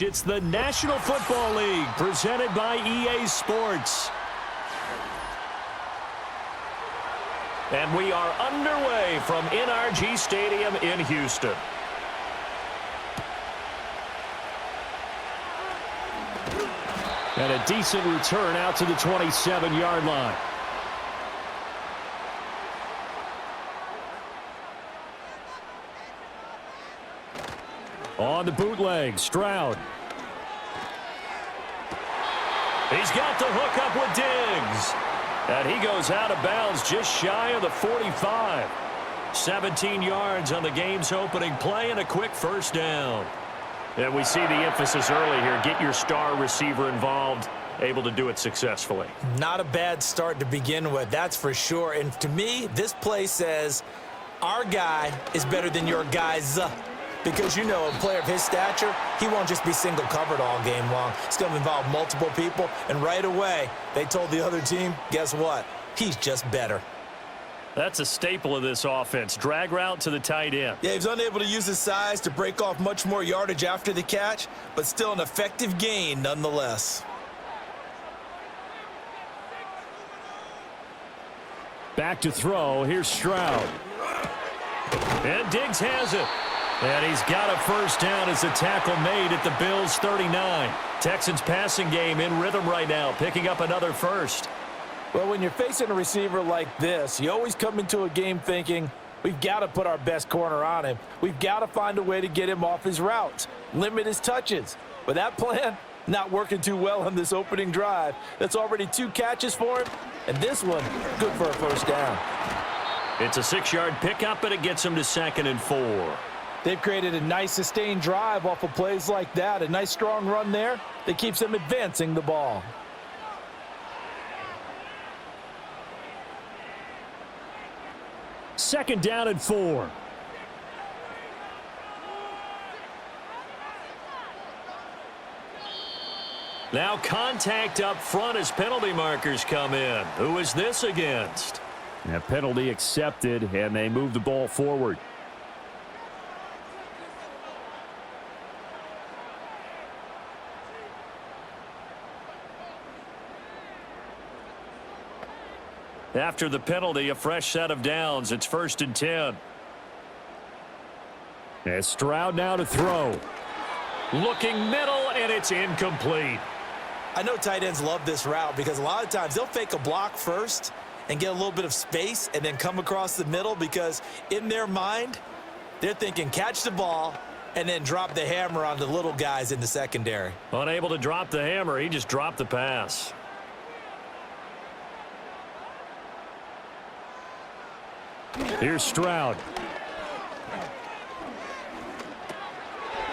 It's the National Football League presented by EA Sports. And we are underway from NRG Stadium in Houston. And a decent return out to the 27-yard line. On the bootleg, Stroud. He's got the hook up with Diggs. And he goes out of bounds just shy of the 45. 17 yards on the game's opening play and a quick first down. And we see the emphasis early here. Get your star receiver involved, able to do it successfully. Not a bad start to begin with, that's for sure. And to me, this play says our guy is better than your guys. Because, you know, a player of his stature, he won't just be single covered all game long. It's going to involve multiple people. And right away, they told the other team, guess what? He's just better. That's a staple of this offense. Drag route to the tight end. Yeah, he's unable to use his size to break off much more yardage after the catch, but still an effective gain nonetheless. Back to throw. Here's Stroud. And Diggs has it. And he's got a first down as the tackle made at the Bills' 39. Texans passing game in rhythm right now, picking up another first. Well, when you're facing a receiver like this, you always come into a game thinking, we've got to put our best corner on him. We've got to find a way to get him off his routes, limit his touches. But that plan, not working too well on this opening drive. That's already 2 catches for him, and this one, good for a first down. It's a 6-yard pickup, and it gets him to 2nd and 4. They've created a nice sustained drive off of plays like that. A nice strong run there that keeps them advancing the ball. Second down and 4. Now contact up front as penalty markers come in. Who is this against? A penalty accepted, and they move the ball forward. After the penalty, a fresh set of downs. It's 1st and 10. And Stroud now to throw. Looking middle, and it's incomplete. I know tight ends love this route because a lot of times they'll fake a block first and get a little bit of space and then come across the middle because in their mind, they're thinking catch the ball and then drop the hammer on the little guys in the secondary. Unable to drop the hammer, he just dropped the pass. Here's Stroud.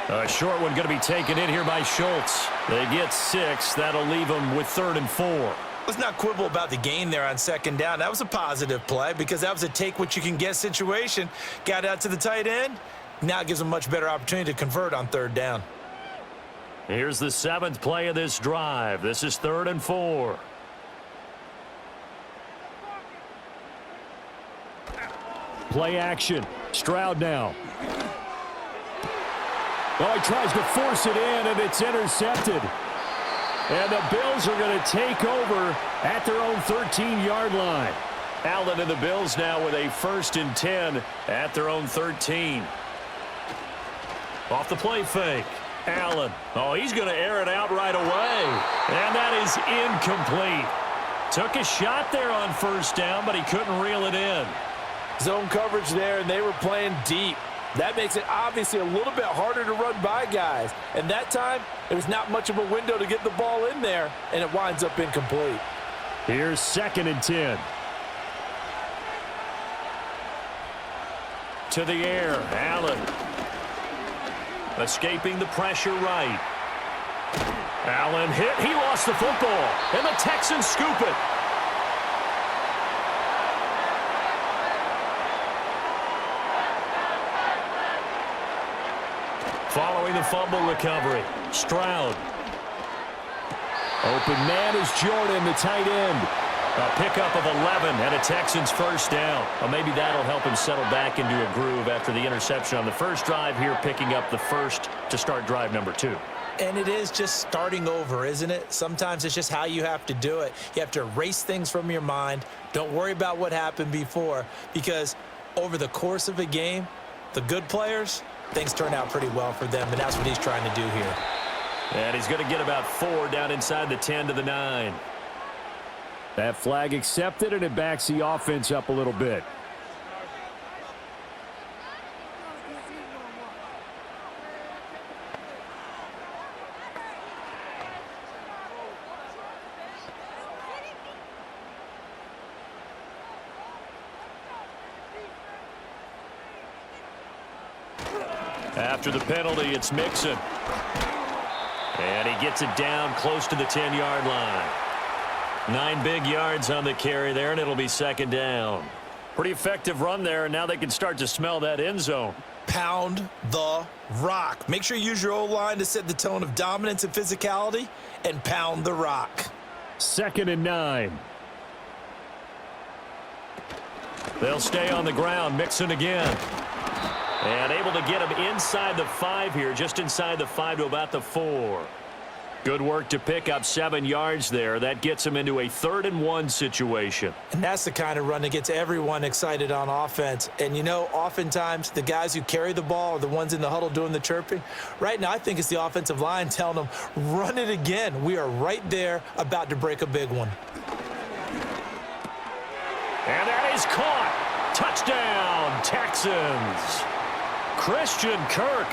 A short one going to be taken in here by Schultz. They get 6. That'll leave them with 3rd and 4. Let's not quibble about the gain there on 2nd down. That was a positive play because that was a take-what-you-can-get situation. Got out to the tight end. Now it gives them a much better opportunity to convert on 3rd down. Here's the 7th play of this drive. This is 3rd and 4. Play action. Stroud now. Oh, he tries to force it in, and it's intercepted. And the Bills are going to take over at their own 13-yard line. Allen and the Bills now with a 1st and 10 at their own 13. Off the play fake. Allen. Oh, he's going to air it out right away. And that is incomplete. Took a shot there on 1st down, but he couldn't reel it in. Zone coverage there, and they were playing deep. That makes it obviously a little bit harder to run by guys. And that time, there was not much of a window to get the ball in there, and it winds up incomplete. Here's 2nd and 10. To the air, Allen. Escaping the pressure right. Allen hit. He lost the football, and the Texans scoop it. Following the fumble recovery, Stroud. Open man is Jordan, the tight end. A pickup of 11 and a Texans first down. Well, maybe that'll help him settle back into a groove after the interception on the first drive here, picking up the first to start drive number 2. And it is just starting over, isn't it? Sometimes it's just how you have to do it. You have to erase things from your mind. Don't worry about what happened before, because over the course of a game, the good players, things turn out pretty well for them, and that's what he's trying to do here. And he's going to get about 4 down inside the 10 to the 9. That flag accepted, and it backs the offense up a little bit. After the penalty, it's Mixon. And he gets it down close to the 10-yard line. 9 big yards on the carry there, and it'll be 2nd down. Pretty effective run there, and now they can start to smell that end zone. Pound the rock. Make sure you use your O-line to set the tone of dominance and physicality, and pound the rock. 2nd and 9. They'll stay on the ground. Mixon again. And able to get him inside the 5 here, just inside the 5 to about the 4. Good work to pick up 7 yards there. That gets him into a 3rd and 1 situation. And that's the kind of run that gets everyone excited on offense. And, you know, oftentimes the guys who carry the ball are the ones in the huddle doing the chirping. Right now, I think it's the offensive line telling them, run it again. We are right there about to break a big one. And that is caught. Touchdown, Texans. Christian Kirk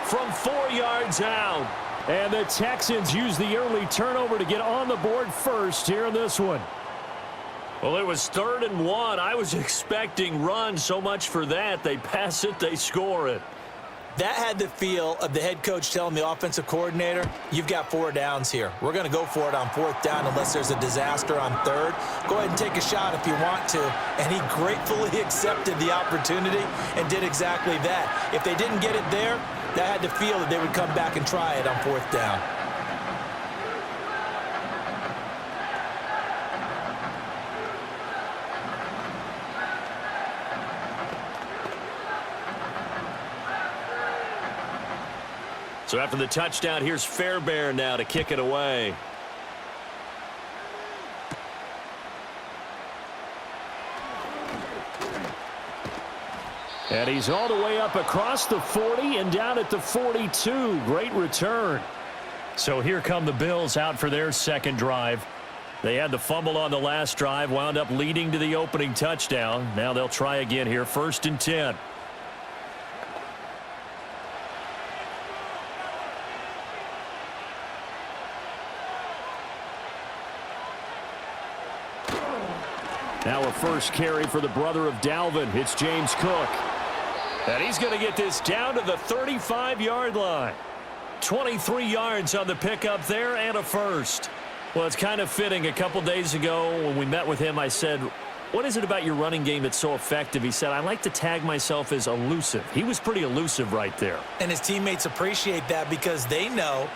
from 4 yards out. And the Texans use the early turnover to get on the board first here in this one. Well, it was 3rd and 1. I was expecting run, so much for that. They pass it, they score it. That had the feel of the head coach telling the offensive coordinator, you've got 4 downs here. We're going to go for it on 4th down unless there's a disaster on 3rd. Go ahead and take a shot if you want to. And he gratefully accepted the opportunity and did exactly that. If they didn't get it there, that had the feel that they would come back and try it on 4th down. So after the touchdown, here's Fairbairn now to kick it away. And he's all the way up across the 40 and down at the 42. Great return. So here come the Bills out for their 2nd drive. They had the fumble on the last drive, wound up leading to the opening touchdown. Now they'll try again here, 1st and 10. Now a first carry for the brother of Dalvin. It's James Cook. And he's going to get this down to the 35-yard line. 23 yards on the pickup there and a first. Well, it's kind of fitting. A couple days ago when we met with him, I said, what is it about your running game that's so effective? He said, I like to tag myself as elusive. He was pretty elusive right there. And his teammates appreciate that because they know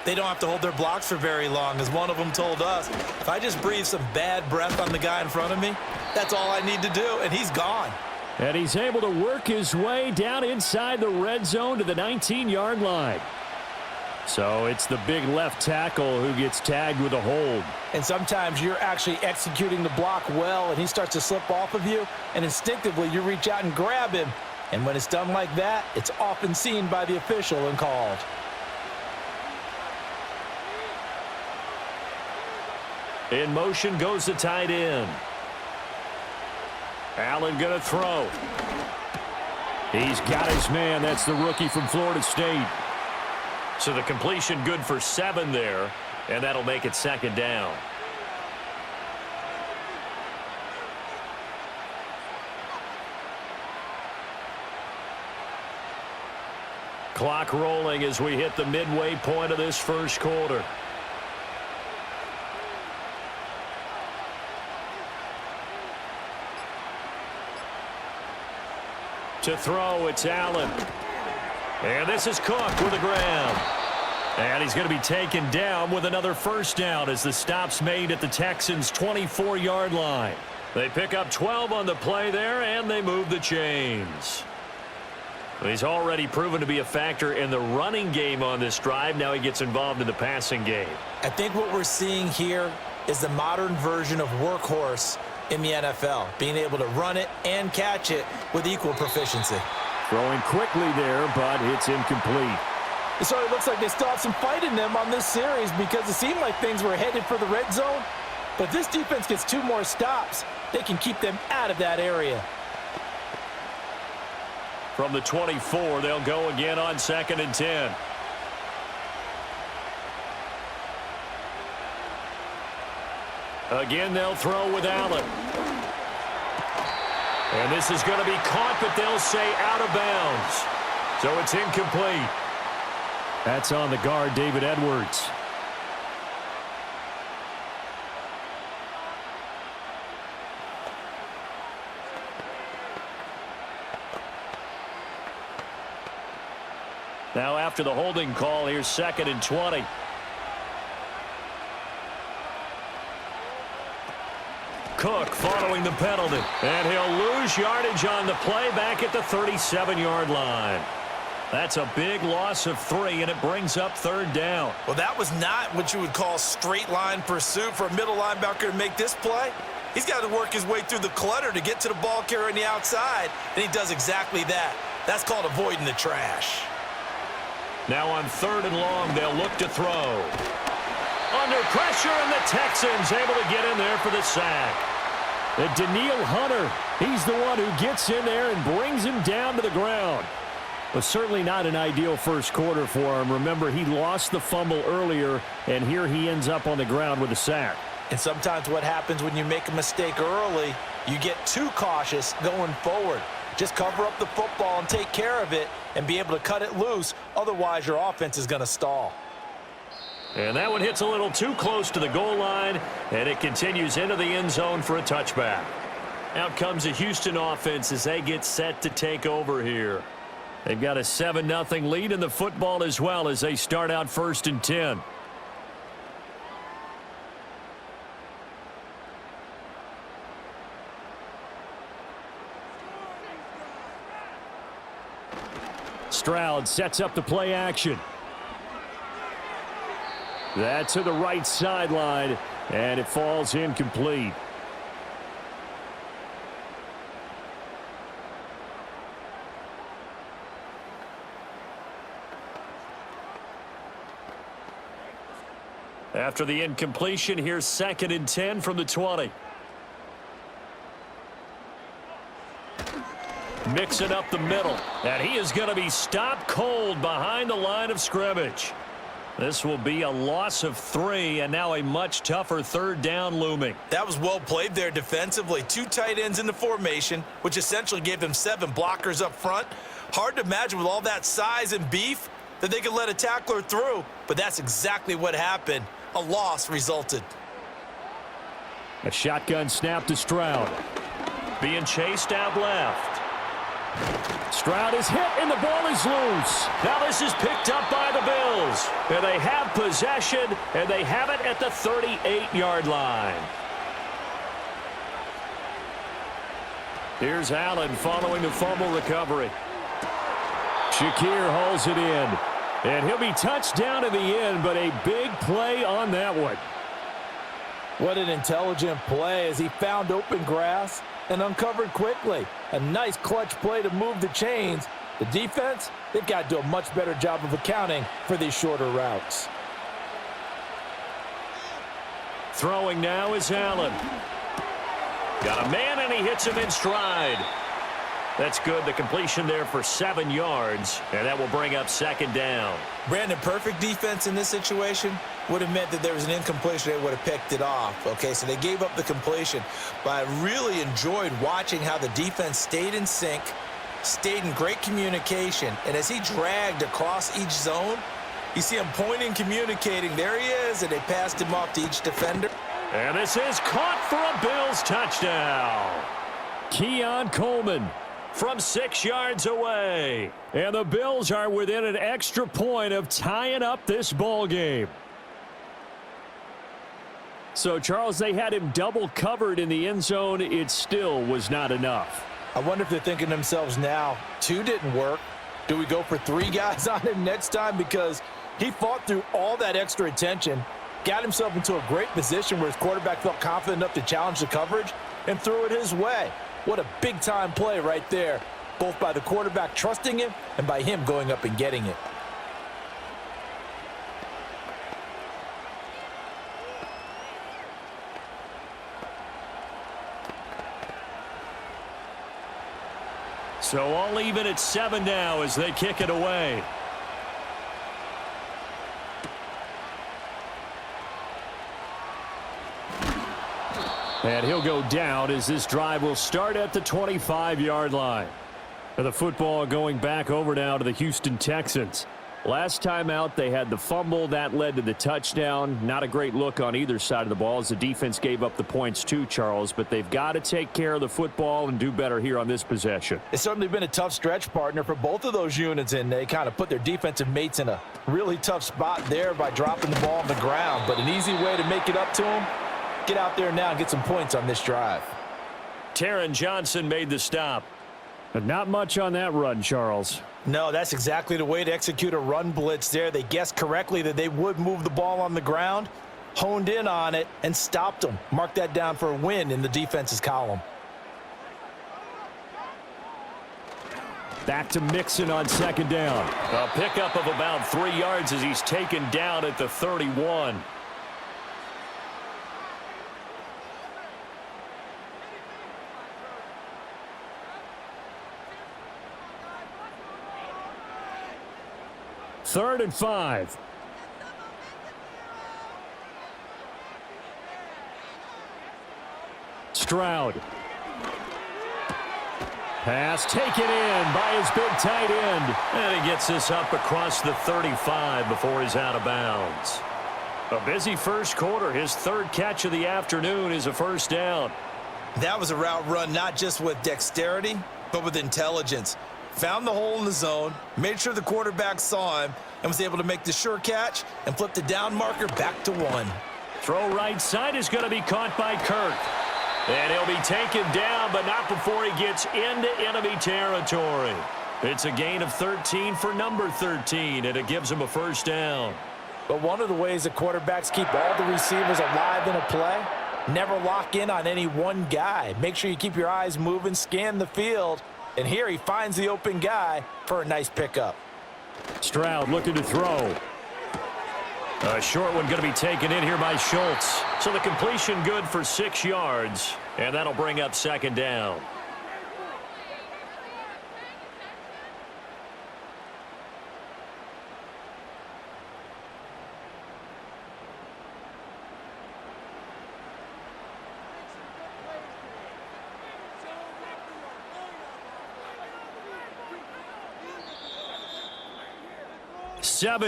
they don't have to hold their blocks for very long. As one of them told us, if I just breathe some bad breath on the guy in front of me, that's all I need to do, and he's gone. And he's able to work his way down inside the red zone to the 19-yard line. So it's the big left tackle who gets tagged with a hold. And sometimes you're actually executing the block well, and he starts to slip off of you, and instinctively you reach out and grab him. And when it's done like that, it's often seen by the official and called. In motion goes the tight end. Allen going to throw. He's got his man. That's the rookie from Florida State. So the completion good for 7 there, and that'll make it 2nd down. Clock rolling as we hit the midway point of this first quarter. To throw, it's Allen. And this is Cook with the grab. And he's going to be taken down with another first down as the stop's made at the Texans' 24-yard line. They pick up 12 on the play there, and they move the chains. He's already proven to be a factor in the running game on this drive. Now he gets involved in the passing game. I think what we're seeing here is the modern version of workhorse in the NFL, being able to run it and catch it with equal proficiency. Throwing quickly there, but it's incomplete. So it looks like they still have some fight in them on this series because it seemed like things were headed for the red zone. But if this defense gets 2 more stops, they can keep them out of that area. From the 24, they'll go again on 2nd and 10. Again, they'll throw with Allen. And this is going to be caught, but they'll say out of bounds. So it's incomplete. That's on the guard, David Edwards. Now after the holding call, here's 2nd and 20. Cook following the penalty. And he'll lose yardage on the play back at the 37-yard line. That's a big loss of 3, and it brings up 3rd down. Well, that was not what you would call straight line pursuit for a middle linebacker to make this play. He's got to work his way through the clutter to get to the ball carrier on the outside, and he does exactly that. That's called avoiding the trash. Now on 3rd and long, they'll look to throw. Under pressure, and the Texans able to get in there for the sack. And Daniil Hunter, he's the one who gets in there and brings him down to the ground. But certainly not an ideal first quarter for him. Remember, he lost the fumble earlier, and here he ends up on the ground with a sack. And sometimes what happens when you make a mistake early, you get too cautious going forward. Just cover up the football and take care of it and be able to cut it loose. Otherwise, your offense is going to stall. And that one hits a little too close to the goal line, and it continues into the end zone for a touchback. Out comes the Houston offense as they get set to take over here. They've got a 7-0 lead in the football as well as they start out 1st and 10. Stroud sets up the play action. That's to the right sideline, and it falls incomplete. After the incompletion, here's 2nd and 10 from the 20. Mixing up the middle, and he is going to be stopped cold behind the line of scrimmage. This will be a loss of 3, and now a much tougher 3rd down looming. That was well played there defensively. 2 tight ends in the formation, which essentially gave them 7 blockers up front. Hard to imagine with all that size and beef that they could let a tackler through, but that's exactly what happened. A loss resulted. A shotgun snap to Stroud. Being chased out left. Stroud is hit, and the ball is loose. Now this is picked up by the Bills. And they have possession, and they have it at the 38-yard line. Here's Allen following the fumble recovery. Shakir hauls it in. And he'll be touched down in the end, but a big play on that one. What an intelligent play as he found open grass and uncovered quickly. A nice clutch play to move the chains. The defense, they've got to do a much better job of accounting for these shorter routes. Throwing now is Allen. Got a man, and he hits him in stride. That's good. The completion there for 7 yards, and that will bring up 2nd down. Brandon, perfect defense in this situation would have meant that there was an incompletion. They would have picked it off. Okay, so they gave up the completion. But I really enjoyed watching how the defense stayed in sync, stayed in great communication, and as he dragged across each zone, you see him pointing, communicating. There he is, and they passed him off to each defender. And this is caught for a Bills touchdown. Keon Coleman from 6 yards away. And the Bills are within an extra point of tying up this ball game. So, Charles, they had him double covered in the end zone. It still was not enough. I wonder if they're thinking to themselves now, 2 didn't work. Do we go for 3 guys on him next time? Because he fought through all that extra attention, got himself into a great position where his quarterback felt confident enough to challenge the coverage and threw it his way. What a big-time play right there, both by the quarterback trusting him and by him going up and getting it. So all even at 7 now as they kick it away. And he'll go down as this drive will start at the 25-yard line. For the football going back over now to the Houston Texans. Last time out, they had the fumble. That led to the touchdown. Not a great look on either side of the ball as the defense gave up the points too, Charles. But they've got to take care of the football and do better here on this possession. It's certainly been a tough stretch, partner, for both of those units, and they kind of put their defensive mates in a really tough spot there by dropping the ball on the ground. But an easy way to make it up to them, get out there now and get some points on this drive. Taron Johnson made the stop. But not much on that run, Charles. No, that's exactly the way to execute a run blitz there. They guessed correctly that they would move the ball on the ground, honed in on it, and stopped them. Mark that down for a win in the defense's column. Back to Mixon on second down. A pickup of about 3 yards as he's taken down at the 31. Third and 5. Stroud. Pass taken in by his big tight end. And he gets this up across the 35 before he's out of bounds. A busy first quarter. His third catch of the afternoon is a first down. That was a route run not just with dexterity, but with intelligence. Found the hole in the zone, made sure the quarterback saw him, and was able to make the sure catch and flip the down marker back to 1. Throw right side is going to be caught by Kirk. And he'll be taken down, but not before he gets into enemy territory. It's a gain of 13 for number 13, and it gives him a first down. But one of the ways that quarterbacks keep all the receivers alive in a play, never lock in on any one guy. Make sure you keep your eyes moving, scan the field. And here he finds the open guy for a nice pickup. Stroud looking to throw. A short one going to be taken in here by Schultz. So the completion good for 6 yards, and that'll bring up second down.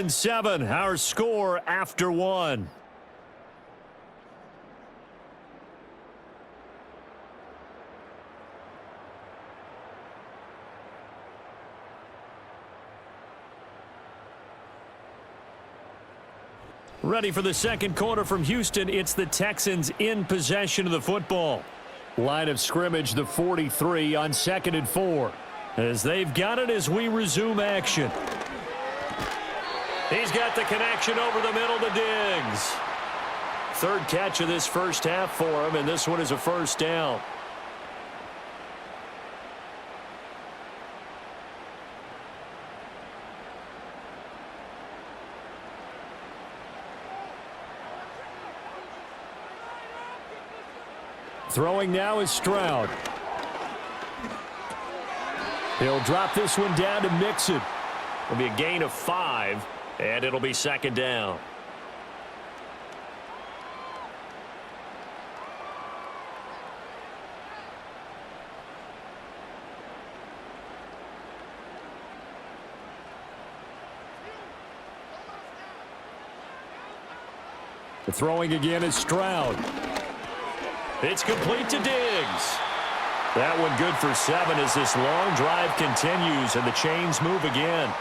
Seven, our score after 1. Ready for the second quarter from Houston. It's the Texans in possession of the football. Line of scrimmage, the 43 on 2nd and 4. As they've got it as we resume action. He's got the connection over the middle to Diggs. Third catch of this first half for him, and this one is a first down. Throwing now is Stroud. He'll drop this one down to Mixon. It'll be a gain of 5, and it'll be second down. The throwing again is Stroud. It's complete to Diggs. That one good for 7 as this long drive continues and the chains move again.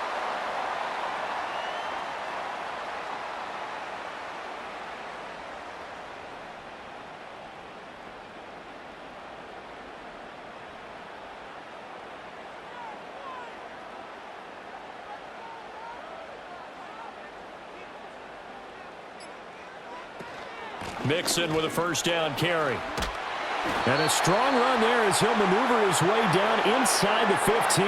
Mixon with a first down carry. And a strong run there as he'll maneuver his way down inside the 15.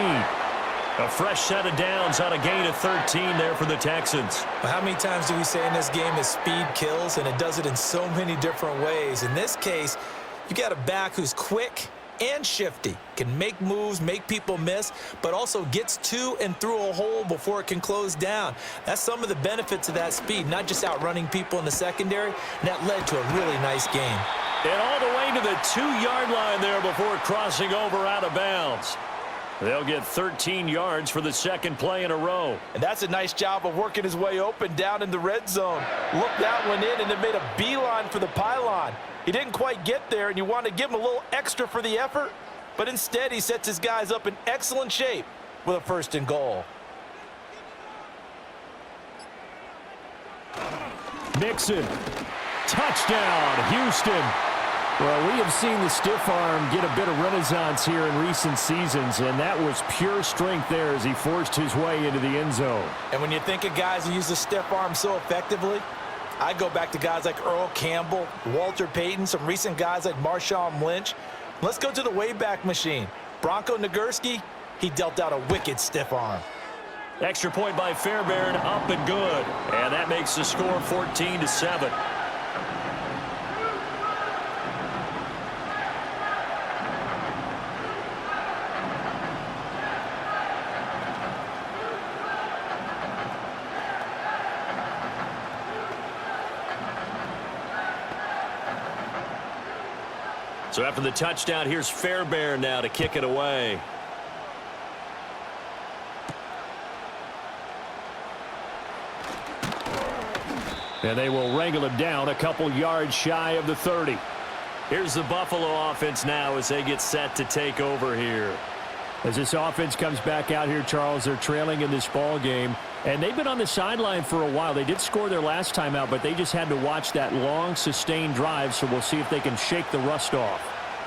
A fresh set of downs on a gain of 13 there for the Texans. How many times do we say in this game that speed kills, and it does it in so many different ways? In this case, you got a back who's quick and shifty, can make moves, make people miss, but also gets to and through a hole before it can close down. That's some of the benefits of that speed, not just outrunning people in the secondary, and that led to a really nice game. And all the way to the 2-yard line there before crossing over out of bounds. They'll get 13 yards for the second play in a row. And that's a nice job of working his way open down in the red zone. Looked that one in and then made a beeline for the pylon. He didn't quite get there, and you want to give him a little extra for the effort, but instead he sets his guys up in excellent shape with a 1st and goal. Mixon. Touchdown, Houston. Well, we have seen the stiff arm get a bit of renaissance here in recent seasons, and that was pure strength there as he forced his way into the end zone. And when you think of guys who use the stiff arm so effectively, I go back to guys like Earl Campbell, Walter Payton, some recent guys like Marshawn Lynch. Let's go to the Wayback Machine. Bronco Nagurski, he dealt out a wicked stiff arm. Extra point by Fairbairn, up and good. And that makes the score 14-7. So after the touchdown, here's Fairbairn now to kick it away. And they will wrangle him down a couple yards shy of the 30. Here's the Buffalo offense now as they get set to take over here. As this offense comes back out here, Charles, they're trailing in this ball game. And they've been on the sideline for a while. They did score their last time out, but they just had to watch that long, sustained drive, so we'll see if they can shake the rust off.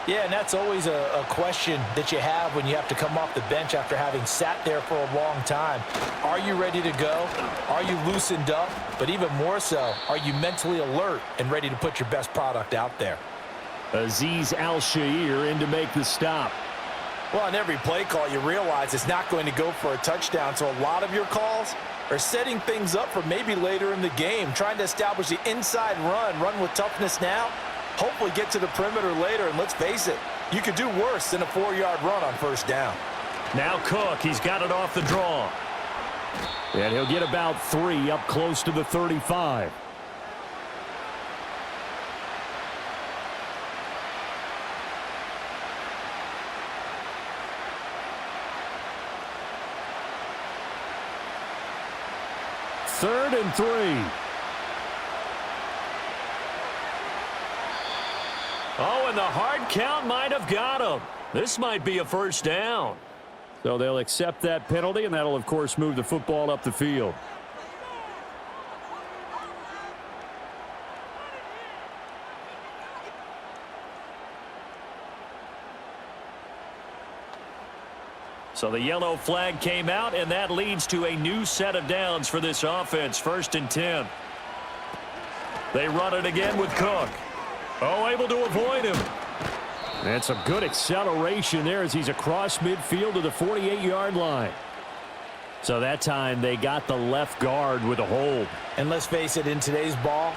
Yeah, and that's always a question that you have when you have to come off the bench after having sat there for a long time. Are you ready to go? Are you loosened up? But even more so, are you mentally alert and ready to put your best product out there? Azeez Al-Shaair in to make the stop. Well, on every play call, you realize it's not going to go for a touchdown, so a lot of your calls are setting things up for maybe later in the game, trying to establish the inside run with toughness now, hopefully get to the perimeter later, and let's face it, you could do worse than a 4-yard run on 1st down. Now Cook, he's got it off the draw. And he'll get about 3 up close to the 35. Third and 3. Oh, and the hard count might have got him. This might be a 1st down. So they'll accept that penalty, and that'll, of course, move the football up the field. So the yellow flag came out, and that leads to a new set of downs for this offense. 1st and 10. They run it again with Cook. Oh, able to avoid him. And some good acceleration there as he's across midfield to the 48-yard line. So that time they got the left guard with a hold. And let's face it, in today's ball,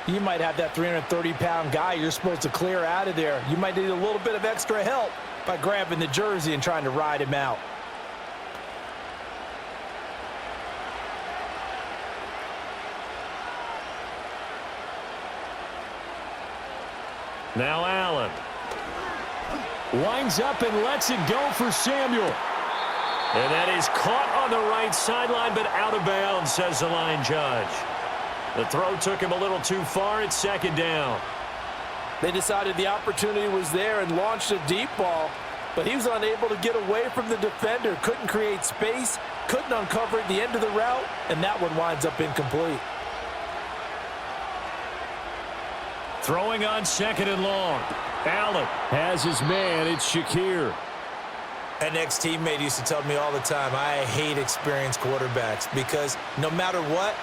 you might have that 330-pound guy you're supposed to clear out of there. You might need a little bit of extra help by grabbing the jersey and trying to ride him out. Now Allen. Winds up and lets it go for Samuel. And that is caught on the right sideline, but out of bounds, says the line judge. The throw took him a little too far. It's 2nd down. They decided the opportunity was there and launched a deep ball, but he was unable to get away from the defender, couldn't create space, couldn't uncover at the end of the route, and that one winds up incomplete. Throwing on 2nd and long. Allen has his man. It's Shakir. An ex-teammate used to tell me all the time, I hate experienced quarterbacks because no matter what,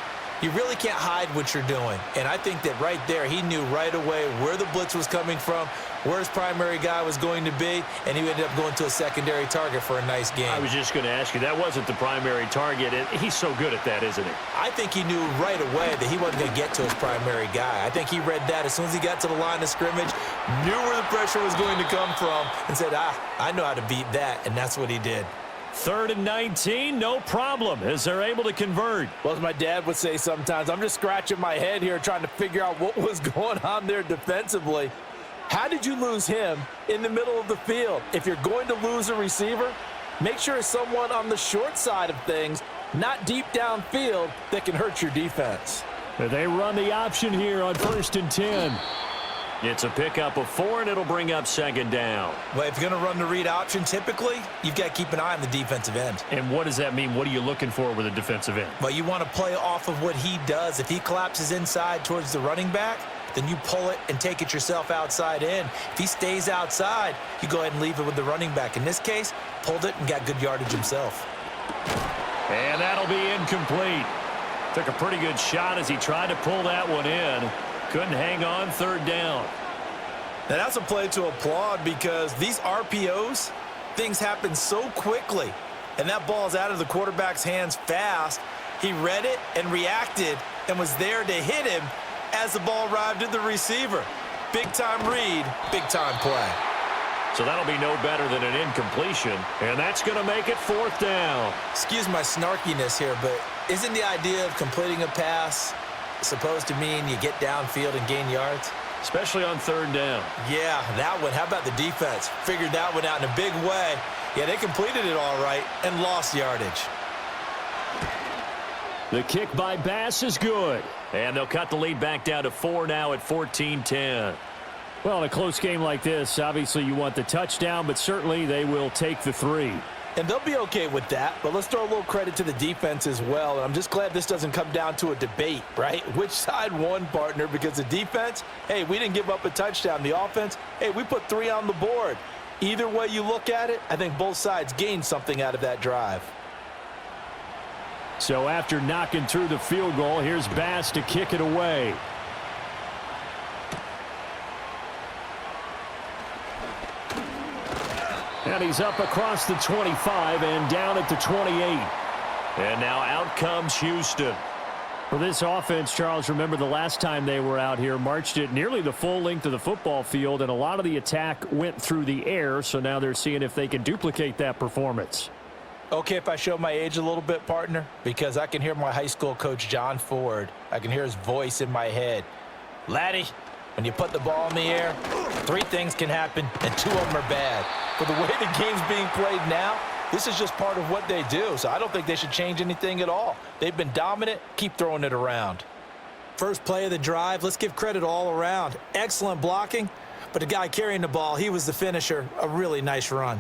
You really can't hide what you're doing. And I think that right there, he knew right away where the blitz was coming from, where his primary guy was going to be, and he ended up going to a secondary target for a nice game. I was just going to ask you, that wasn't the primary target. He's so good at that, isn't he? I think he knew right away that he wasn't going to get to his primary guy. I think he read that as soon as he got to the line of scrimmage, knew where the pressure was going to come from, and said, I know how to beat that, and that's what he did. 3rd and 19, no problem, as they're able to convert. Well, as my dad would say sometimes, I'm just scratching my head here trying to figure out what was going on there defensively. How did you lose him in the middle of the field? If you're going to lose a receiver, make sure it's someone on the short side of things, not deep downfield, that can hurt your defense. They run the option here on 1st and 10. It's a pickup of 4, and it'll bring up 2nd down. Well, if you're going to run the read option, typically, you've got to keep an eye on the defensive end. And what does that mean? What are you looking for with a defensive end? Well, you want to play off of what he does. If he collapses inside towards the running back, then you pull it and take it yourself outside in. If he stays outside, you go ahead and leave it with the running back. In this case, pulled it and got good yardage himself. And that'll be incomplete. Took a pretty good shot as he tried to pull that one in. Couldn't hang on 3rd down. Now, that's a play to applaud because these RPOs, things happen so quickly. And that ball's out of the quarterback's hands fast. He read it and reacted and was there to hit him as the ball arrived at the receiver. Big-time read, big-time play. So that'll be no better than an incompletion. And that's going to make it 4th down. Excuse my snarkiness here, but isn't the idea of completing a pass supposed to mean you get downfield and gain yards? Especially on 3rd down. Yeah, that one. How about the defense? Figured that one out in a big way. Yeah, they completed it all right and lost yardage. The kick by Bass is good. And they'll cut the lead back down to 4 now at 14-10. Well, in a close game like this, obviously you want the touchdown, but certainly they will take the 3. And they'll be okay with that, but let's throw a little credit to the defense as well. And I'm just glad this doesn't come down to a debate, right? Which side won, partner? Because the defense, hey, we didn't give up a touchdown. The offense, hey, we put 3 on the board. Either way you look at it, I think both sides gained something out of that drive. So after knocking through the field goal, here's Bass to kick it away. And he's up across the 25 and down at the 28. And now out comes Houston. For this offense, Charles, remember the last time they were out here, marched it nearly the full length of the football field, and a lot of the attack went through the air, so now they're seeing if they can duplicate that performance. Okay, if I show my age a little bit, partner, because I can hear my high school coach, John Ford. I can hear his voice in my head. Laddie, when you put the ball in the air, 3 things can happen, and 2 of them are bad. For the way the game's being played now, this is just part of what they do, so I don't think they should change anything at all. They've been dominant. Keep throwing it around. First play of the drive, let's give credit all around. Excellent blocking, but the guy carrying the ball, he was the finisher. A really nice run.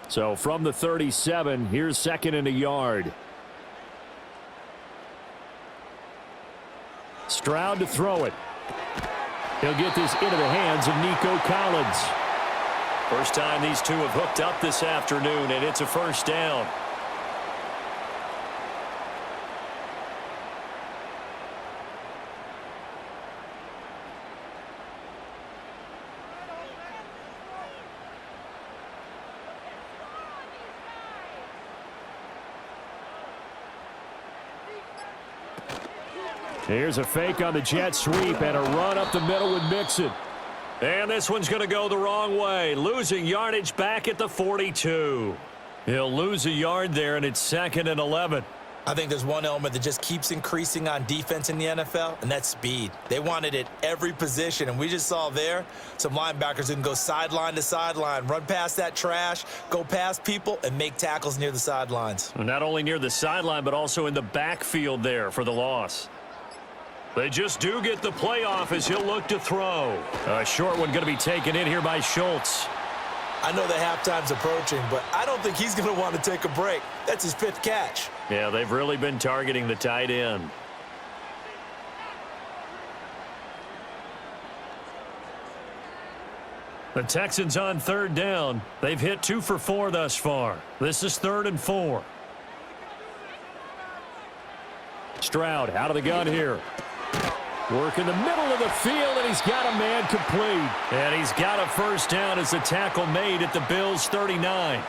So from the 37, here's 2nd and a yard. Stroud to throw it. He'll get this into the hands of Nico Collins. First time these two have hooked up this afternoon, and it's a 1st down. Here's a fake on the jet sweep and a run up the middle with Mixon. And this one's going to go the wrong way, losing yardage back at the 42. He'll lose a yard there, and it's 2nd and 11. I think there's one element that just keeps increasing on defense in the NFL, and that's speed. They want it at every position, and we just saw there some linebackers who can go sideline to sideline, run past that trash, go past people, and make tackles near the sidelines. Not only near the sideline, but also in the backfield there for the loss. They just do get the playoff as he'll look to throw. A short one going to be taken in here by Schultz. I know that halftime's approaching, but I don't think he's going to want to take a break. That's his 5th catch. Yeah, they've really been targeting the tight end. The Texans on 3rd down. They've hit 2 for 4 thus far. This is 3rd and 4. Stroud out of the gun here. Work in the middle of the field, and he's got a man complete. And he's got a first down as the tackle made at the Bills' 39.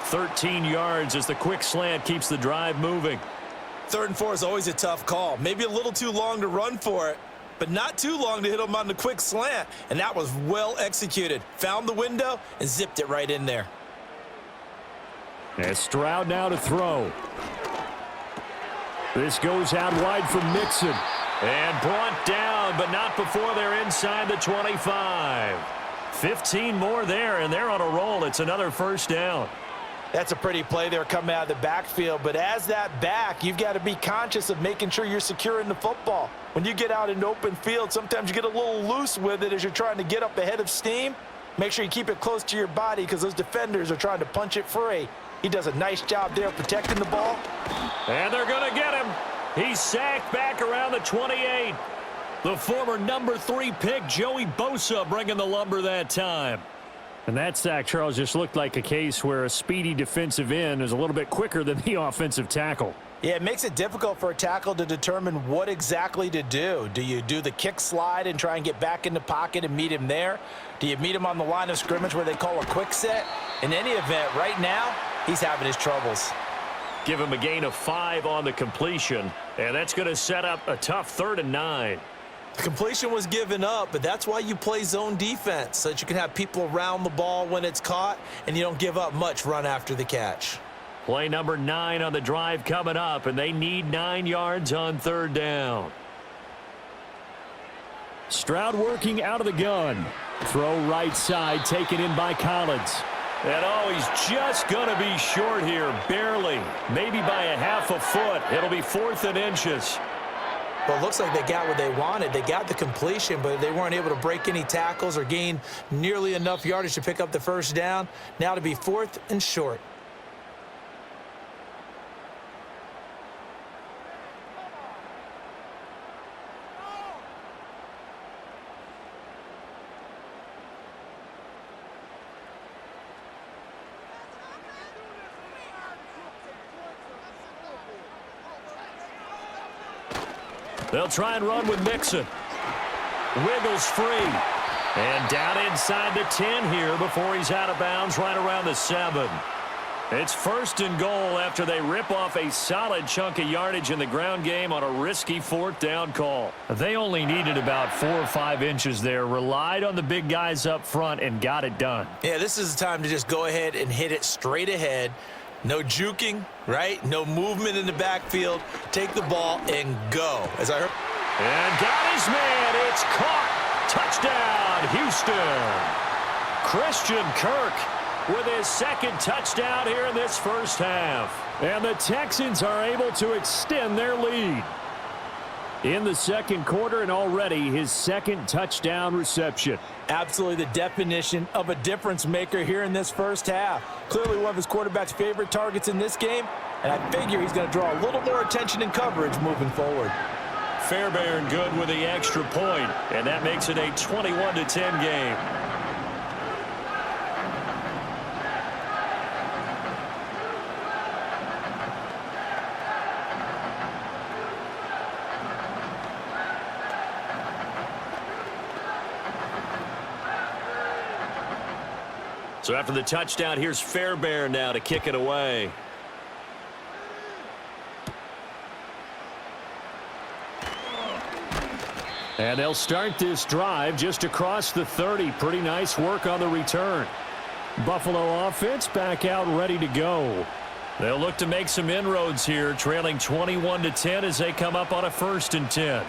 13 yards as the quick slant keeps the drive moving. 3rd and 4 is always a tough call. Maybe a little too long to run for it, but not too long to hit him on the quick slant. And that was well executed. Found the window and zipped it right in there. And Stroud now to throw. This goes out wide for Mixon. And brought down, but not before they're inside the 25. 15 more there, and they're on a roll. It's another first down. That's a pretty play there coming out of the backfield, but as that back, you've got to be conscious of making sure you're securing the football. When you get out in open field, sometimes you get a little loose with it as you're trying to get up ahead of steam. Make sure you keep it close to your body because those defenders are trying to punch it free. He does a nice job there protecting the ball. And they're going to get him. He's sacked back around the 28. The former number 3 pick, Joey Bosa, bringing the lumber that time. And that sack, Charles, just looked like a case where a speedy defensive end is a little bit quicker than the offensive tackle. Yeah, it makes it difficult for a tackle to determine what exactly to do. Do you do the kick slide and try and get back in the pocket and meet him there? Do you meet him on the line of scrimmage where they call a quick set? In any event, right now, he's having his troubles. Give him a gain of 5 on the completion, and that's going to set up a tough 3rd and 9. The completion was given up, but that's why you play zone defense, so that you can have people around the ball when it's caught, and you don't give up much run after the catch. Play number 9 on the drive coming up, and they need 9 yards on 3rd down. Stroud working out of the gun. Throw right side, taken in by Collins. And oh, he's just going to be short here, barely. Maybe by a half a foot. It'll be 4th and inches. Well, it looks like they got what they wanted. They got the completion, but they weren't able to break any tackles or gain nearly enough yardage to pick up the first down. Now to be 4th and short. They'll try and run with Mixon. Wiggles free. And down inside the 10 here before he's out of bounds right around the 7. It's 1st and goal after they rip off a solid chunk of yardage in the ground game on a risky 4th down call. They only needed about 4 or 5 inches there, relied on the big guys up front, and got it done. Yeah, this is the time to just go ahead and hit it straight ahead. No juking, right? No movement in the backfield. Take the ball and go. As I heard. And got his man. It's caught. Touchdown, Houston. Christian Kirk with his 2nd touchdown here in this first half. And the Texans are able to extend their lead. In the 2nd quarter, and already his 2nd touchdown reception. Absolutely the definition of a difference maker here in this first half. Clearly one of his quarterback's favorite targets in this game, and I figure he's going to draw a little more attention and coverage moving forward. Fairbairn good with the extra point, and that makes it a 21-10 game. So after the touchdown, here's Fairbairn now to kick it away. And they'll start this drive just across the 30. Pretty nice work on the return. Buffalo offense back out ready to go. They'll look to make some inroads here, trailing 21-10 as they come up on a 1st and 10.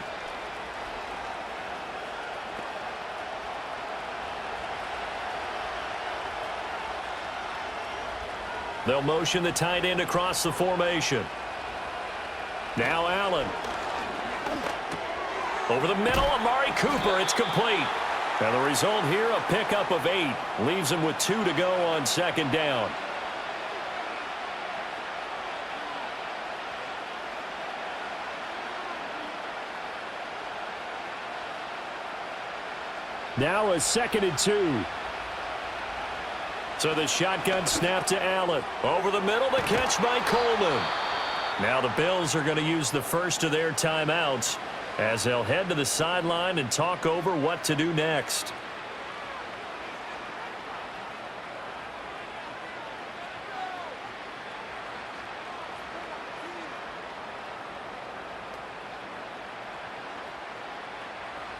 They'll motion the tight end across the formation. Now Allen. Over the middle, Amari Cooper. It's complete. And the result here, a pickup of 8. Leaves him with 2 to go on 2nd down. Now a 2nd and 2. So the shotgun snap to Allen. Over the middle, the catch by Coleman. Now the Bills are going to use the first of their timeouts as they'll head to the sideline and talk over what to do next.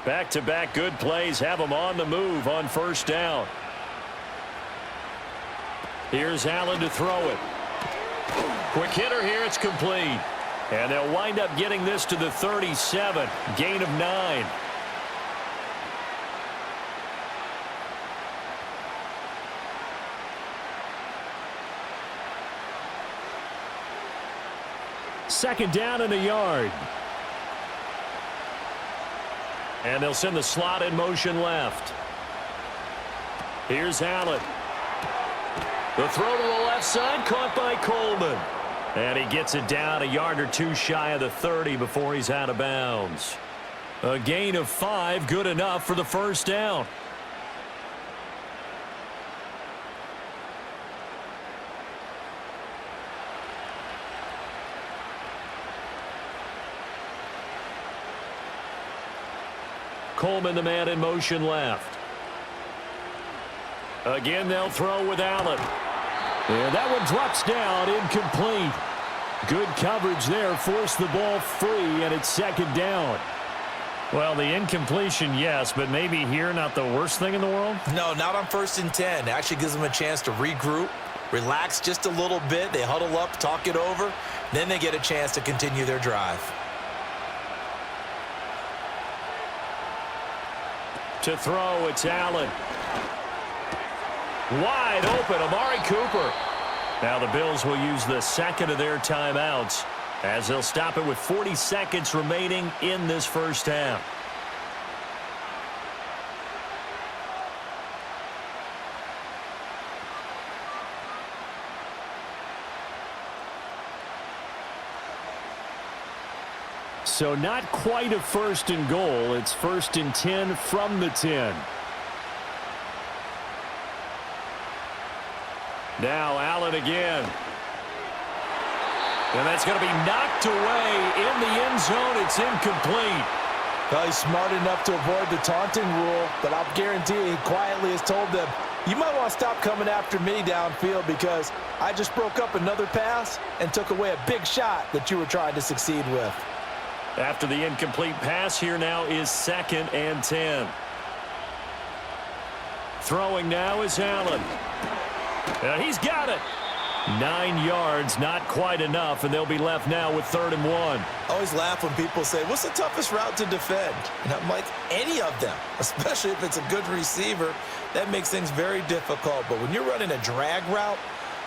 Back-to-back good plays have them on the move on first down. Here's Allen to throw it. Quick hitter here, it's complete. And they'll wind up getting this to the 37. Gain of 9. Second down and a yard. And they'll send the slot in motion left. Here's Allen. The throw to the left side, caught by Coleman. And he gets it down a yard or two shy of the 30 before he's out of bounds. A gain of 5, good enough for the first down. Coleman, the man in motion left. Again, they'll throw with Allen. And that one drops down, incomplete. Good coverage there, forced the ball free, and it's second down. Well, the incompletion, yes, but maybe here not the worst thing in the world? No, not on 1st and 10. It actually gives them a chance to regroup, relax just a little bit. They huddle up, talk it over. Then they get a chance to continue their drive. To throw, it's Allen. Wide open, Amari Cooper. Now the Bills will use the second of their timeouts as they'll stop it with 40 seconds remaining in this first half. So not quite a 1st and goal. It's 1st and 10 from the 10. Now Allen again. And that's going to be knocked away in the end zone. It's incomplete. Well, he's smart enough to avoid the taunting rule, but I'll guarantee he quietly has told them, you might want to stop coming after me downfield because I just broke up another pass and took away a big shot that you were trying to succeed with. After the incomplete pass, here now is 2nd and 10. Throwing now is Allen. And he's got it. 9 yards, not quite enough, and they'll be left now with 3rd and 1. I always laugh when people say, what's the toughest route to defend? And I'm like, any of them, especially if it's a good receiver. That makes things very difficult. But when you're running a drag route,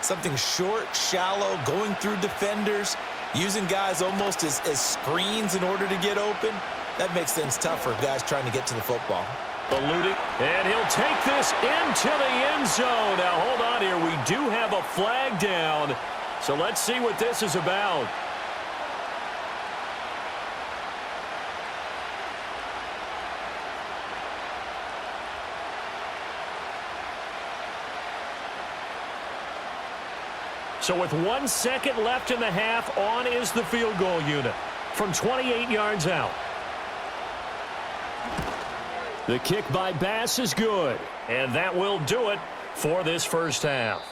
something short, shallow, going through defenders, using guys almost as screens in order to get open, that makes things tough for guys trying to get to the football. Eluding, and he'll take this into the end zone. Now, hold on here. We do have a flag down, so let's see what this is about. So with 1 second left in the half, on is the field goal unit from 28 yards out. The kick by Bass is good, and that will do it for this first half.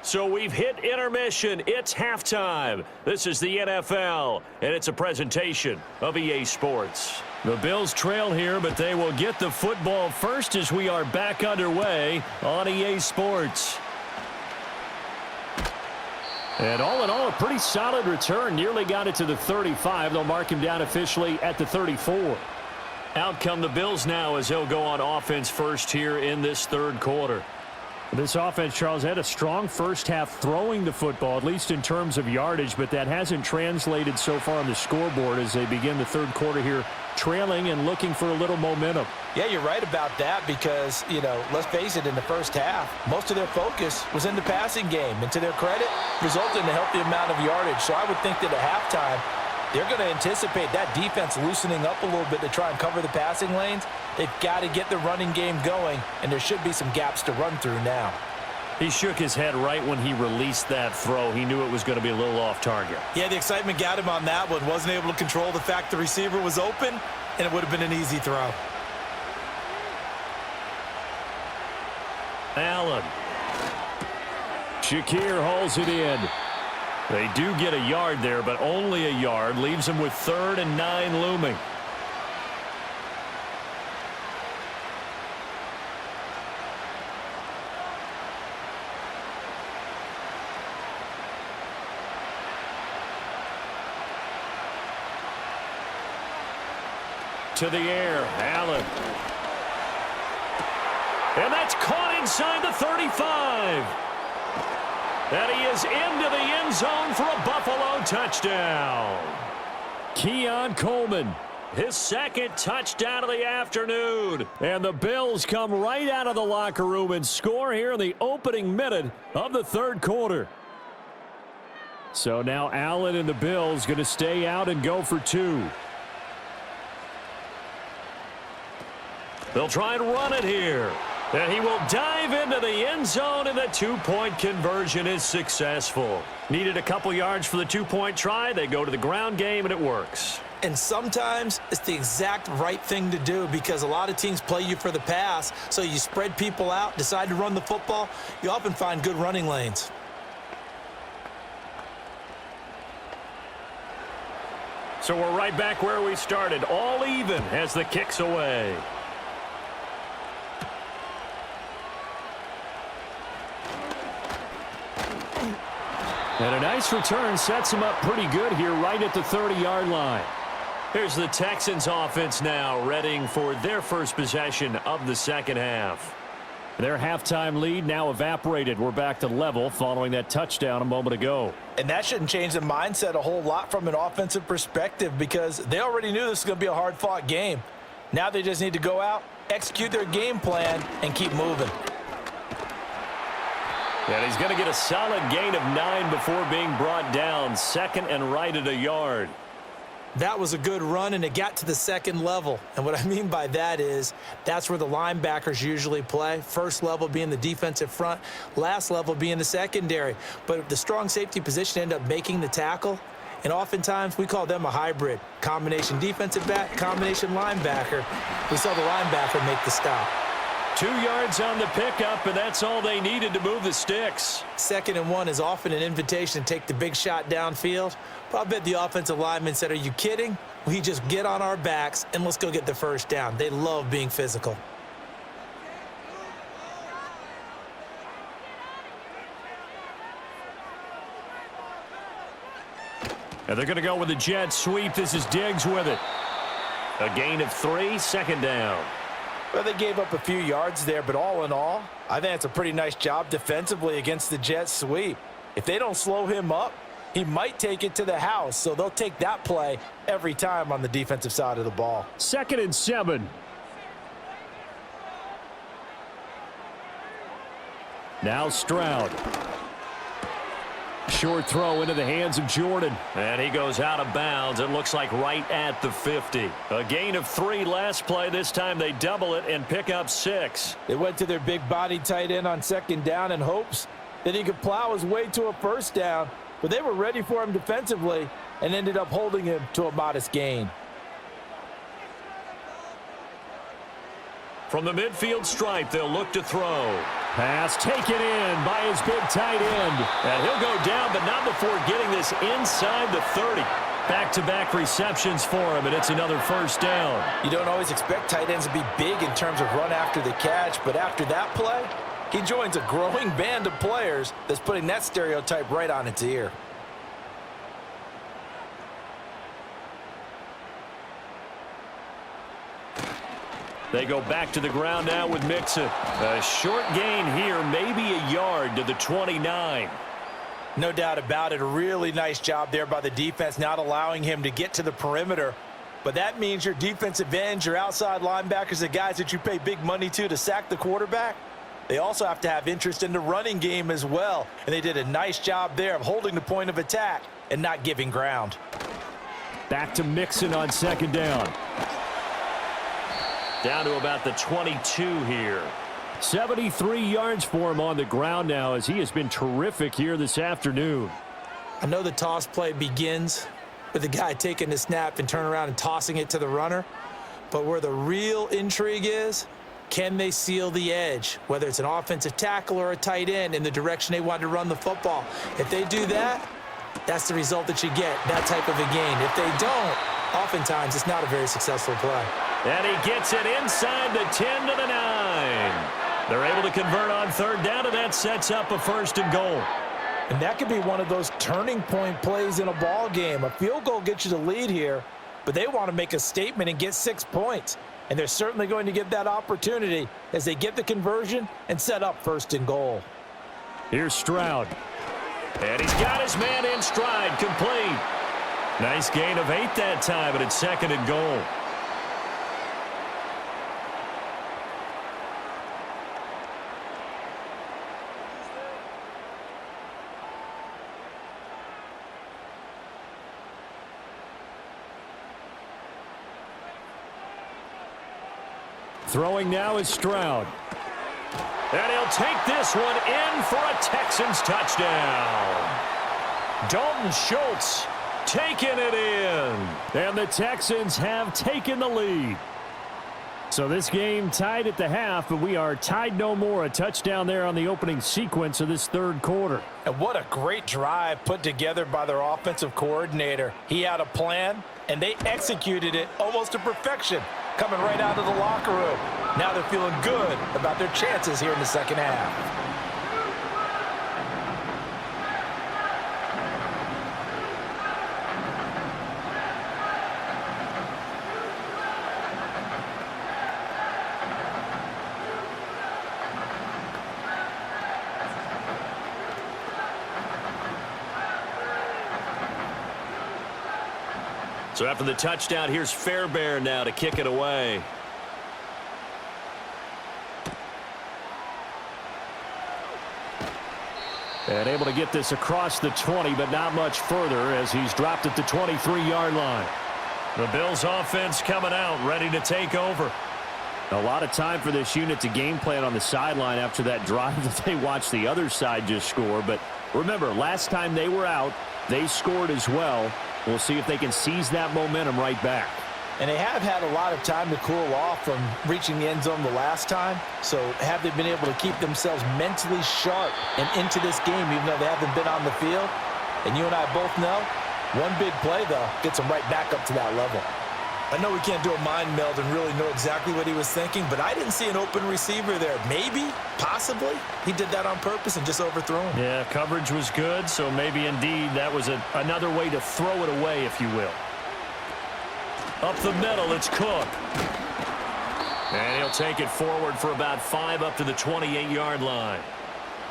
So we've hit intermission. It's halftime. This is the NFL, and it's a presentation of EA Sports. The Bills trail here, but they will get the football first as we are back underway on EA Sports. And all in all, a pretty solid return. Nearly got it to the 35. They'll mark him down officially at the 34. Out come the Bills now as they'll go on offense first here in this third quarter. This offense, Charles, had a strong first half throwing the football, at least in terms of yardage, but that hasn't translated so far on the scoreboard as they begin the third quarter here, trailing and looking for a little momentum. Yeah, you're right about that because, let's face it, in the first half, most of their focus was in the passing game. And to their credit, resulted in a healthy amount of yardage. So I would think that at halftime, they're going to anticipate that defense loosening up a little bit to try and cover the passing lanes. They've got to get the running game going, and there should be some gaps to run through now. He shook his head right when he released that throw. He knew it was going to be a little off target. Yeah, the excitement got him on that one. Wasn't able to control the fact the receiver was open, and it would have been an easy throw. Allen. Shakir hauls it in. They do get a yard there, but only a yard. Leaves them with 3rd and 9 looming. To the air, Allen. And that's caught inside the 35. And he is into the end zone for a Buffalo touchdown. Keon Coleman, his 2nd touchdown of the afternoon. And the Bills come right out of the locker room and score here in the opening minute of the 3rd quarter. So now Allen and the Bills going to stay out and go for 2. They'll try and run it here. And he will dive into the end zone, and the 2-point conversion is successful. Needed a couple yards for the 2-point try. They go to the ground game, and it works. And sometimes it's the exact right thing to do because a lot of teams play you for the pass, so you spread people out, decide to run the football. You often find good running lanes. So we're right back where we started, all even as the kick's away. And a nice return sets him up pretty good here right at the 30-yard line. Here's the Texans offense now, readying for their first possession of the second half. Their halftime lead now evaporated. We're back to level following that touchdown a moment ago. And that shouldn't change the mindset a whole lot from an offensive perspective because they already knew this was going to be a hard-fought game. Now they just need to go out, execute their game plan, and keep moving. And he's going to get a solid gain of 9 before being brought down. 2nd and right at a yard. That was a good run, and it got to the 2nd level. And what I mean by that is that's where the linebackers usually play. First level being the defensive front, last level being the secondary. But the strong safety position ended up making the tackle. And oftentimes we call them a hybrid. Combination defensive back, combination linebacker. We saw the linebacker make the stop. 2 yards on the pickup, and that's all they needed to move the sticks. 2nd and 1 is often an invitation to take the big shot downfield. But I bet the offensive lineman said, are you kidding? We just get on our backs and let's go get the first down. They love being physical. And they're going to go with the jet sweep. This is Diggs with it. A gain of 3, 2nd down. Well, they gave up a few yards there, but all in all, I think it's a pretty nice job defensively against the jet sweep. If they don't slow him up, he might take it to the house, so they'll take that play every time on the defensive side of the ball. 2nd and 7. Now Stroud. Short throw into the hands of Jordan. And he goes out of bounds. It looks like right at the 50. A gain of 3 last play. This time they double it and pick up 6. They went to their big body tight end on 2nd down in hopes that he could plow his way to a first down. But they were ready for him defensively and ended up holding him to a modest gain. From the midfield stripe, they'll look to throw. Pass taken in by his big tight end. And he'll go down, but not before getting this inside the 30. Back-to-back receptions for him, and it's another first down. You don't always expect tight ends to be big in terms of run after the catch, but after that play, he joins a growing band of players that's putting that stereotype right on its ear. They go back to the ground now with Mixon. A short gain here, maybe a yard to the 29. No doubt about it. A really nice job there by the defense, not allowing him to get to the perimeter. But that means your defensive ends, your outside linebackers, the guys that you pay big money to sack the quarterback, they also have to have interest in the running game as well. And they did a nice job there of holding the point of attack and not giving ground. Back to Mixon on 2nd down. Down to about the 22 here. 73 yards for him on the ground now as he has been terrific here this afternoon. I know the toss play begins with the guy taking the snap and turning around and tossing it to the runner. But where the real intrigue is, can they seal the edge, whether it's an offensive tackle or a tight end, in the direction they want to run the football? If they do that, that's the result that you get, that type of a gain. If they don't, oftentimes it's not a very successful play. And he gets it inside the 10 to the 9. They're able to convert on third down, and that sets up a 1st and goal. And that could be one of those turning point plays in a ball game. A field goal gets you the lead here, but they want to make a statement and get 6 points. And they're certainly going to get that opportunity as they get the conversion and set up 1st and goal. Here's Stroud. And he's got his man in stride, complete. Nice gain of 8 that time, and it's 2nd and goal. Throwing now is Stroud. And he'll take this one in for a Texans touchdown. Dalton Schultz taking it in. And the Texans have taken the lead. So this game tied at the half, but we are tied no more. A touchdown there on the opening sequence of this 3rd quarter. And what a great drive put together by their offensive coordinator. He had a plan, and they executed it almost to perfection, coming right out of the locker room. Now they're feeling good about their chances here in the 2nd half. So after the touchdown, here's Fairbairn now to kick it away. And able to get this across the 20, but not much further as he's dropped at the 23-yard line. The Bills offense coming out, ready to take over. A lot of time for this unit to game plan on the sideline after that drive that they watched the other side just score. But remember, last time they were out, they scored as well. We'll see if they can seize that momentum right back. And they have had a lot of time to cool off from reaching the end zone the last time. So have they been able to keep themselves mentally sharp and into this game, even though they haven't been on the field? And you and I both know, one big play, though, gets them right back up to that level. I know we can't do a mind meld and really know exactly what he was thinking, but I didn't see an open receiver there. Maybe, possibly, he did that on purpose and just overthrew him. Yeah, coverage was good, so maybe indeed that was another way to throw it away, if you will. Up the middle, it's Cook. And he'll take it forward for about 5 up to the 28-yard line.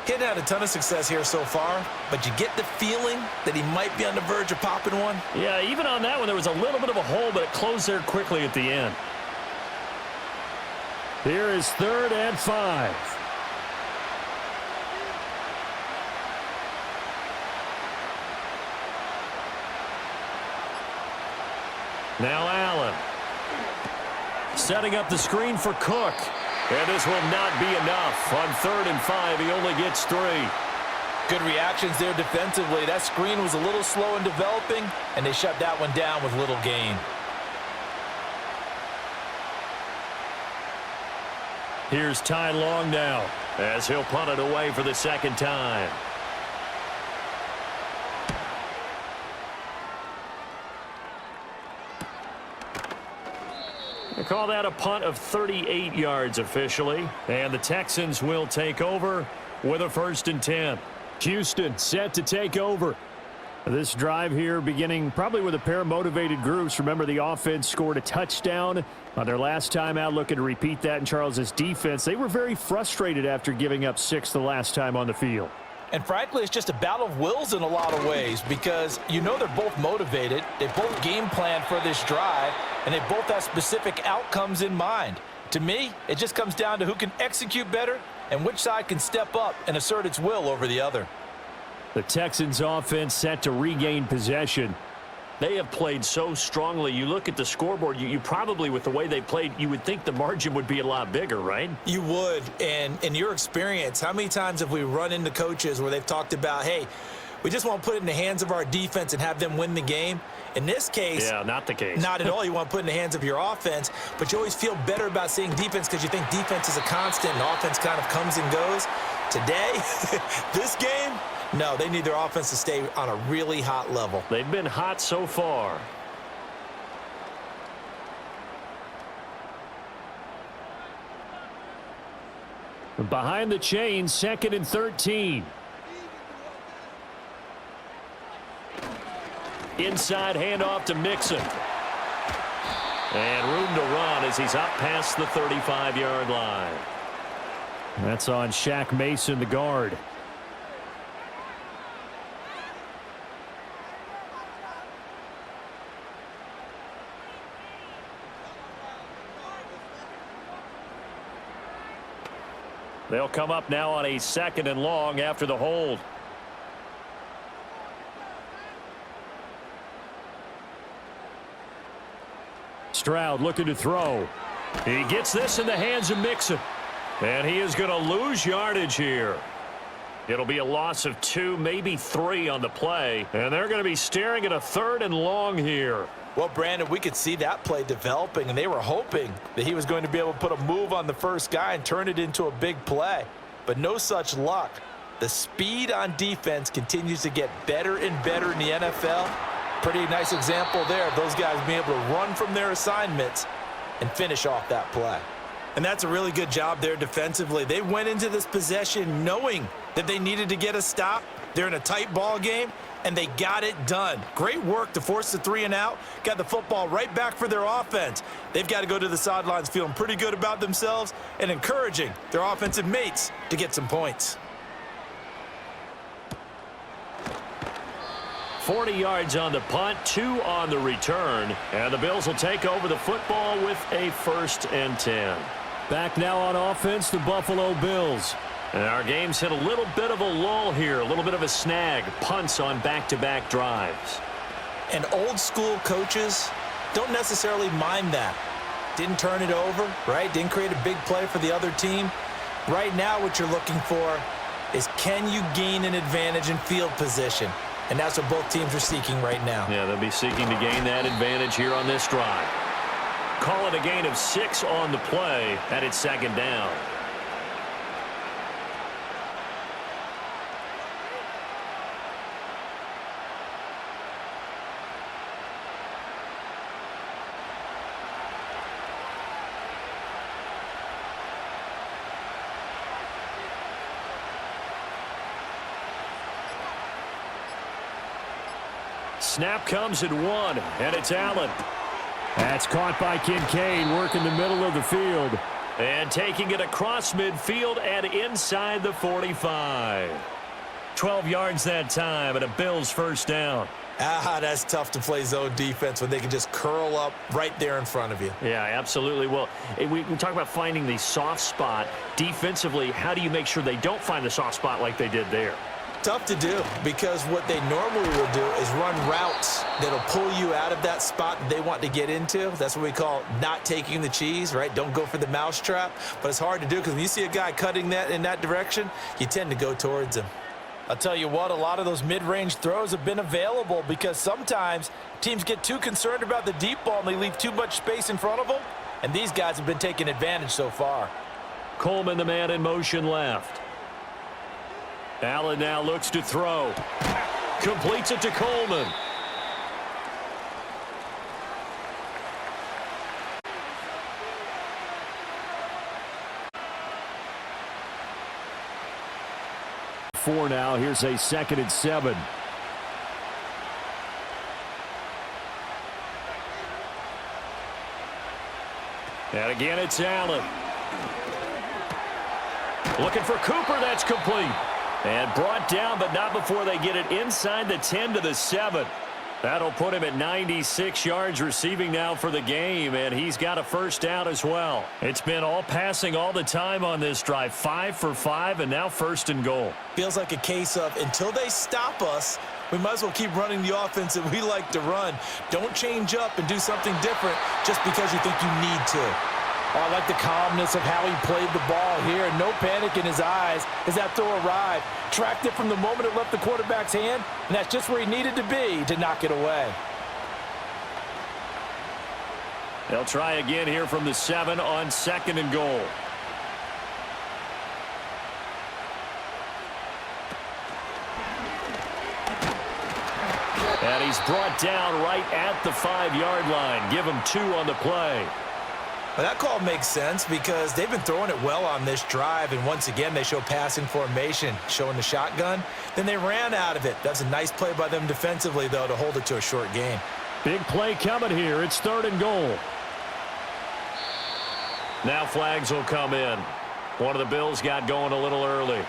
He hadn't had a ton of success here so far, but you get the feeling that he might be on the verge of popping one. Yeah, even on that one, there was a little bit of a hole, but it closed there quickly at the end. Here is 3rd and 5. Now Allen. Setting up the screen for Cook. And this will not be enough. On 3rd and 5, he only gets 3. Good reactions there defensively. That screen was a little slow in developing, and they shut that one down with little gain. Here's Ty Long now, as he'll punt it away for the 2nd time. They call that a punt of 38 yards officially. And the Texans will take over with a 1st and 10. Houston set to take over. This drive here beginning probably with a pair of motivated groups. Remember, the offense scored a touchdown on their last time out, looking to repeat that in Charles's defense. They were very frustrated after giving up 6 the last time on the field. And frankly, it's just a battle of wills in a lot of ways because you know they're both motivated. They both game plan for this drive, and they both have specific outcomes in mind. To me, it just comes down to who can execute better and which side can step up and assert its will over the other. The Texans offense set to regain possession. They have played so strongly. You look at the scoreboard, you probably, with the way they played, you would think the margin would be a lot bigger, right? You would. And in your experience, how many times have we run into coaches where they've talked about, hey, we just want to put it in the hands of our defense and have them win the game? In this case, yeah, not the case. Not at all. You want to put it in the hands of your offense, but you always feel better about seeing defense because you think defense is a constant and offense kind of comes and goes. Today, this game, no, they need their offense to stay on a really hot level. They've been hot so far. Behind the chains, 2nd and 13. Inside handoff to Mixon. And room to run as he's up past the 35-yard line. That's on Shaq Mason, the guard. They'll come up now on a 2nd and long after the hold. Stroud looking to throw. He gets this in the hands of Mixon. And he is going to lose yardage here. It'll be a loss of 2, maybe 3 on the play. And they're going to be staring at a 3rd and long here. Well, Brandon, we could see that play developing, and they were hoping that he was going to be able to put a move on the first guy and turn it into a big play. But no such luck. The speed on defense continues to get better and better in the NFL. Pretty nice example there of those guys being able to run from their assignments and finish off that play. And that's a really good job there defensively. They went into this possession knowing that they needed to get a stop. They're in a tight ball game, and they got it done. Great work to force the 3 and out. Got the football right back for their offense. They've got to go to the sidelines feeling pretty good about themselves and encouraging their offensive mates to get some points. 40 yards on the punt, 2 on the return. And the Bills will take over the football with a 1st and 10. Back now on offense, the Buffalo Bills. And our game's hit a little bit of a lull here, a little bit of a snag. Punts on back-to-back drives. And old school coaches don't necessarily mind that. Didn't turn it over, right? Didn't create a big play for the other team. Right now what you're looking for is, can you gain an advantage in field position? And that's what both teams are seeking right now. Yeah, they'll be seeking to gain that advantage here on this drive. Call it a gain of 6 on the play, and it's 2nd down. Snap comes at 1, and it's Allen. That's caught by Kincaid, working the middle of the field. And taking it across midfield and inside the 45. 12 yards that time, and a Bills 1st down. That's tough to play zone defense when they can just curl up right there in front of you. Yeah, absolutely. Well, we talk about finding the soft spot. Defensively, how do you make sure they don't find the soft spot like they did there? Tough to do, because what they normally will do is run routes that'll pull you out of that spot that they want to get into. That's what we call not taking the cheese, right? Don't go for the mousetrap. But it's hard to do because when you see a guy cutting that in that direction, you tend to go towards him. I'll tell you what, a lot of those mid-range throws have been available because sometimes teams get too concerned about the deep ball and they leave too much space in front of them. And these guys have been taking advantage so far. Coleman, the man in motion left. Allen now looks to throw. Completes it to Coleman. Four now. Here's a 2nd and 7. And again, it's Allen. Looking for Cooper. That's complete. And brought down, but not before they get it inside the 10 to the 7. That'll put him at 96 yards receiving now for the game, and he's got a 1st down as well. It's been all passing all the time on this drive. 5 for 5, and now 1st and goal. Feels like a case of until they stop us, We might as well keep running the offense that we like to run. Don't change up and do something different just because you think you need to. Oh, I like the calmness of how he played the ball here. No panic in his eyes as that throw arrived. Tracked it from the moment it left the quarterback's hand, and that's just where he needed to be to knock it away. They'll try again here from the 7 on 2nd and goal. And he's brought down right at the 5-yard line. Give him 2 on the play. Well, that call makes sense because they've been throwing it well on this drive, and once again they show passing formation, showing the shotgun. Then they ran out of it. That's a nice play by them defensively, though, to hold it to a short gain. Big play coming here. It's 3rd and goal. Now flags will come in. One of the Bills got going a little early.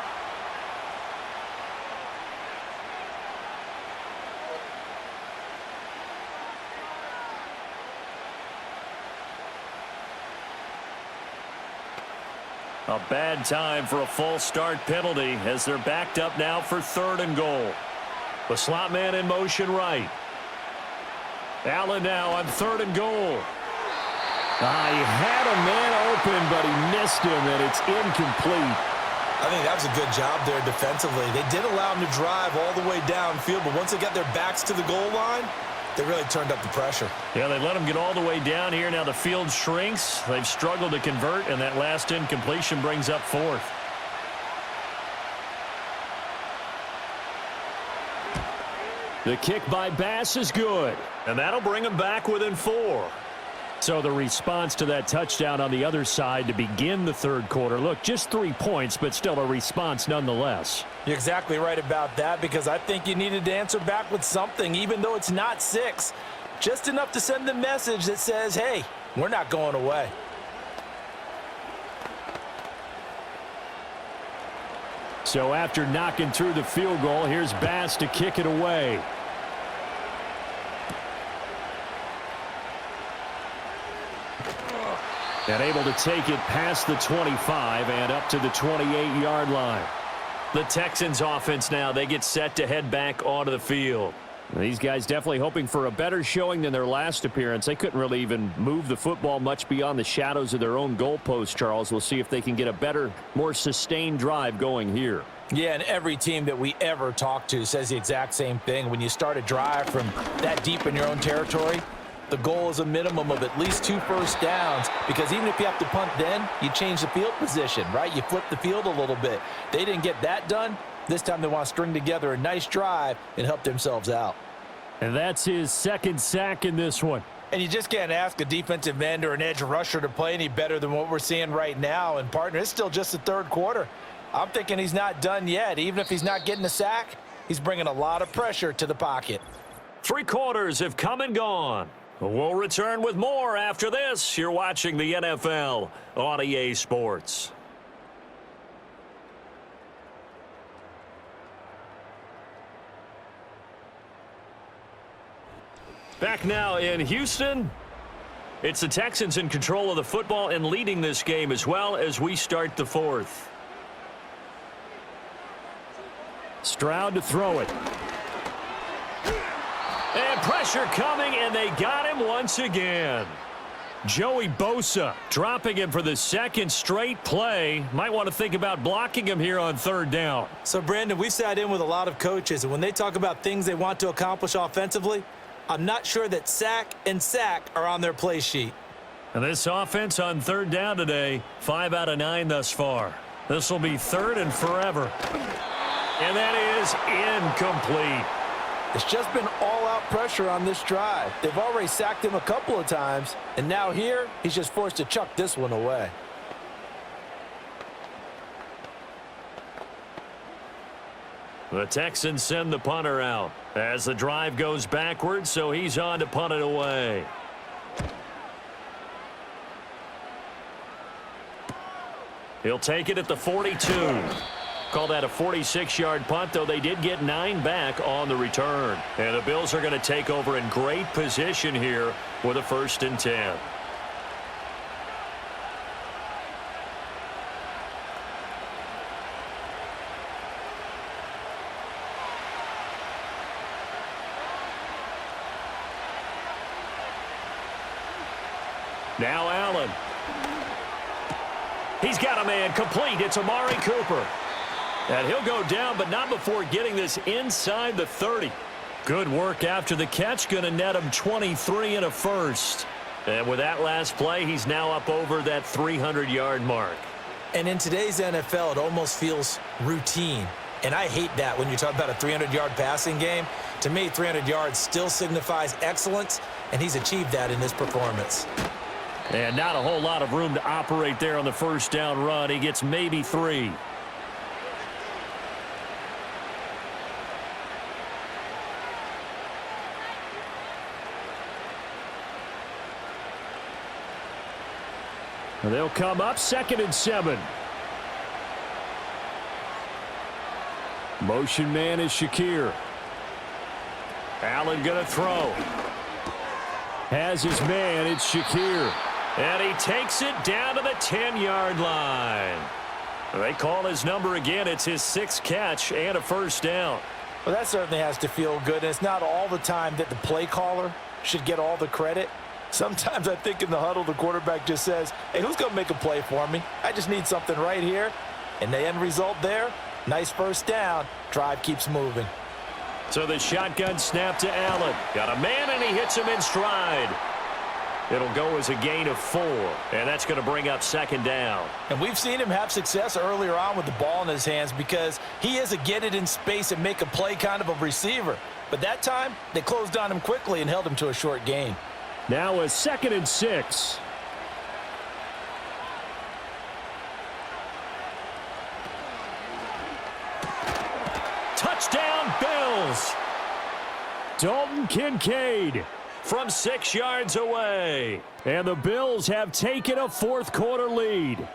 A bad time for a false start penalty as they're backed up now for 3rd and goal. The slot man in motion right. Allen now on 3rd and goal. He had a man open, but he missed him, and it's incomplete. I think that was a good job there defensively. They did allow him to drive all the way downfield, but once they got their backs to the goal line, they really turned up the pressure. Yeah, they let him get all the way down here. Now the field shrinks. They've struggled to convert, and that last incompletion brings up 4th. The kick by Bass is good, and that'll bring him back within 4. So the response to that touchdown on the other side to begin the 3rd quarter. Look, just 3 points, but still a response nonetheless. You're exactly right about that because I think you needed to answer back with something, even though it's not 6. Just enough to send the message that says, hey, we're not going away. So after knocking through the field goal, here's Bass to kick it away. And able to take it past the 25 and up to the 28-yard line. The Texans offense now, they get set to head back onto the field. These guys definitely hoping for a better showing than their last appearance. They couldn't really even move the football much beyond the shadows of their own goalpost, Charles. We'll see if they can get a better, more sustained drive going here. Yeah, and every team that we ever talk to says the exact same thing. When you start a drive from that deep in your own territory, the goal is a minimum of at least 2 first downs because even if you have to punt then, you change the field position, right? You flip the field a little bit. They didn't get that done. This time they want to string together a nice drive and help themselves out. And that's his 2nd sack in this one. And you just can't ask a defensive end or an edge rusher to play any better than what we're seeing right now. And, partner, it's still just the 3rd quarter. I'm thinking he's not done yet. Even if he's not getting a sack, he's bringing a lot of pressure to the pocket. 3 quarters have come and gone. We'll return with more after this. You're watching the NFL on EA Sports. Back now in Houston. It's the Texans in control of the football and leading this game as well as we start the 4th. Stroud to throw it. And pressure coming, and they got him once again. Joey Bosa dropping him for the 2nd straight play. Might want to think about blocking him here on 3rd down. So, Brandon, we sat in with a lot of coaches, and when they talk about things they want to accomplish offensively, I'm not sure that sack and sack are on their play sheet. And this offense on 3rd down today, 5 out of 9 thus far. This will be 3rd and forever. And that is incomplete. It's just been all-out pressure on this drive. They've already sacked him a couple of times, and now here, he's just forced to chuck this one away. The Texans send the punter out as the drive goes backwards, so he's on to punt it away. He'll take it at the 42. Call that a 46-yard punt, though they did get 9 back on the return. And the Bills are going to take over in great position here with a 1st and 10. Now Allen. He's got a man complete. It's Amari Cooper. And he'll go down, but not before getting this inside the 30. Good work after the catch. Going to net him 23 and a first. And with that last play, he's now up over that 300-yard mark. And in today's NFL, it almost feels routine. And I hate that when you talk about a 300-yard passing game. To me, 300 yards still signifies excellence, and he's achieved that in this performance. And not a whole lot of room to operate there on the first down run. He gets maybe 3. They'll come up 2nd and 7. Motion man is Shakir. Allen going to throw. Has his man. It's Shakir. And he takes it down to the 10-yard line. They call his number again. It's his 6th catch and a first down. Well, that certainly has to feel good. And it's not all the time that the play caller should get all the credit. Sometimes I think in the huddle, the quarterback just says, hey, who's going to make a play for me? I just need something right here. And the end result there, nice first down. Drive keeps moving. So the shotgun snap to Allen. Got a man, and he hits him in stride. It'll go as a gain of 4, and that's going to bring up 2nd down. And we've seen him have success earlier on with the ball in his hands because he is a get it in space and make a play kind of a receiver. But that time, they closed on him quickly and held him to a short gain. Now a 2nd and 6. Touchdown, Bills. Dalton Kincaid From 6 yards away. and the Bills have taken a 4th quarter lead.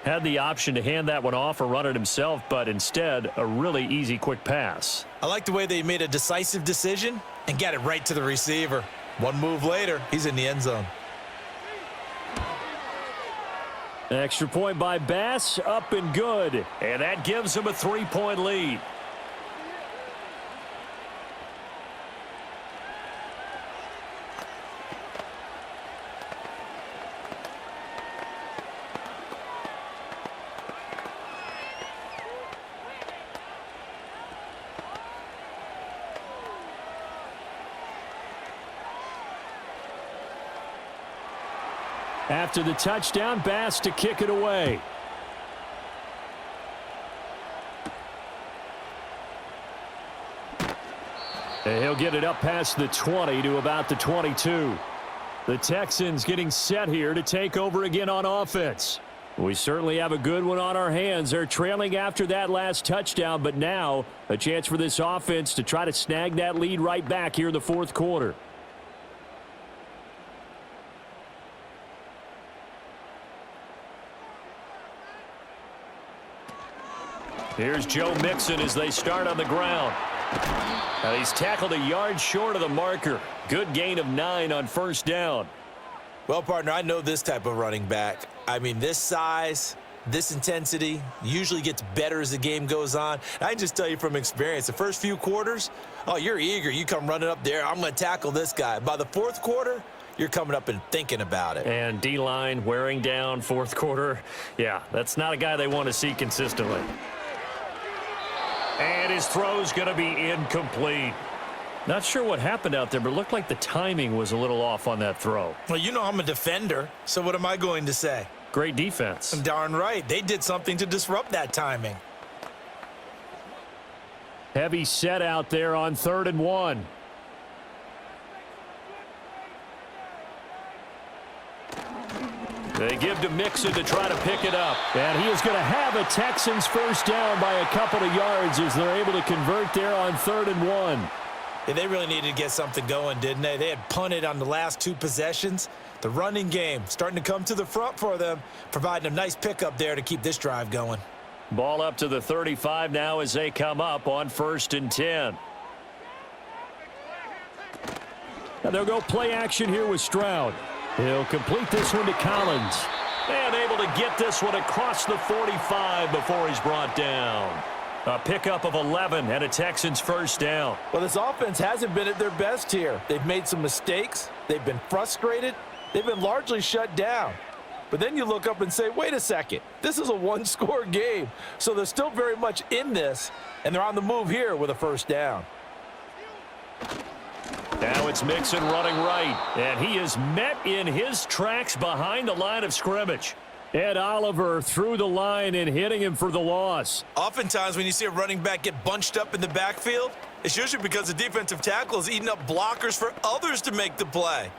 Had the option to hand that one off or run it himself, but instead a really easy quick pass. I like the way they made a decisive decision and got it right to the receiver. One move later, he's in the end zone. Extra point by Bass, up and good. And that gives him a 3-point lead. After the touchdown, Bass to kick it away. And he'll get it up past the 20 to about the 22. The Texans getting set here to take over again on offense. We certainly have a good one on our hands. They're trailing after that last touchdown, but now a chance for this offense to try to snag that lead right back here in the 4th quarter. Here's Joe Mixon as they start on the ground. Now he's tackled a yard short of the marker. Good gain of 9 on first down. Well, partner, I know this type of running back. I mean, this size, this intensity usually gets better as the game goes on. And I can just tell you from experience, the first few quarters, oh, you're eager. You come running up there, I'm going to tackle this guy. By the 4th quarter, you're coming up and thinking about it. And D-line wearing down 4th quarter. Yeah, that's not a guy they want to see consistently. And his throw's going to be incomplete. Not sure what happened out there, but it looked like the timing was a little off on that throw. Well, you know I'm a defender, so what am I going to say? Great defense. Darn right. They did something to disrupt that timing. Heavy set out there on 3rd and 1. They give to Mixon to try to pick it up. And he is going to have a Texans first down by a couple of yards as they're able to convert there on 3rd and 1. Yeah, they really needed to get something going, didn't they? They had punted on the last 2 possessions. The running game starting to come to the front for them, providing a nice pickup there to keep this drive going. Ball up to the 35 now as they come up on 1st and 10. And they'll go play action here with Stroud. He'll complete this one to Collins. And able to get this one across the 45 before he's brought down. A pickup of 11 and a Texans first down. Well, this offense hasn't been at their best here. They've made some mistakes. They've been frustrated. they've been largely shut down. But then you look up and say, wait a second, this is a one-score game. So they're still very much in this, and they're on the move here with a first down. Now it's Mixon running right, and he is met in his tracks behind the line of scrimmage. Ed Oliver through the line and hitting him for the loss. Oftentimes when you see a running back get bunched up in the backfield, it's usually because the defensive tackle is eating up blockers for others to make the play.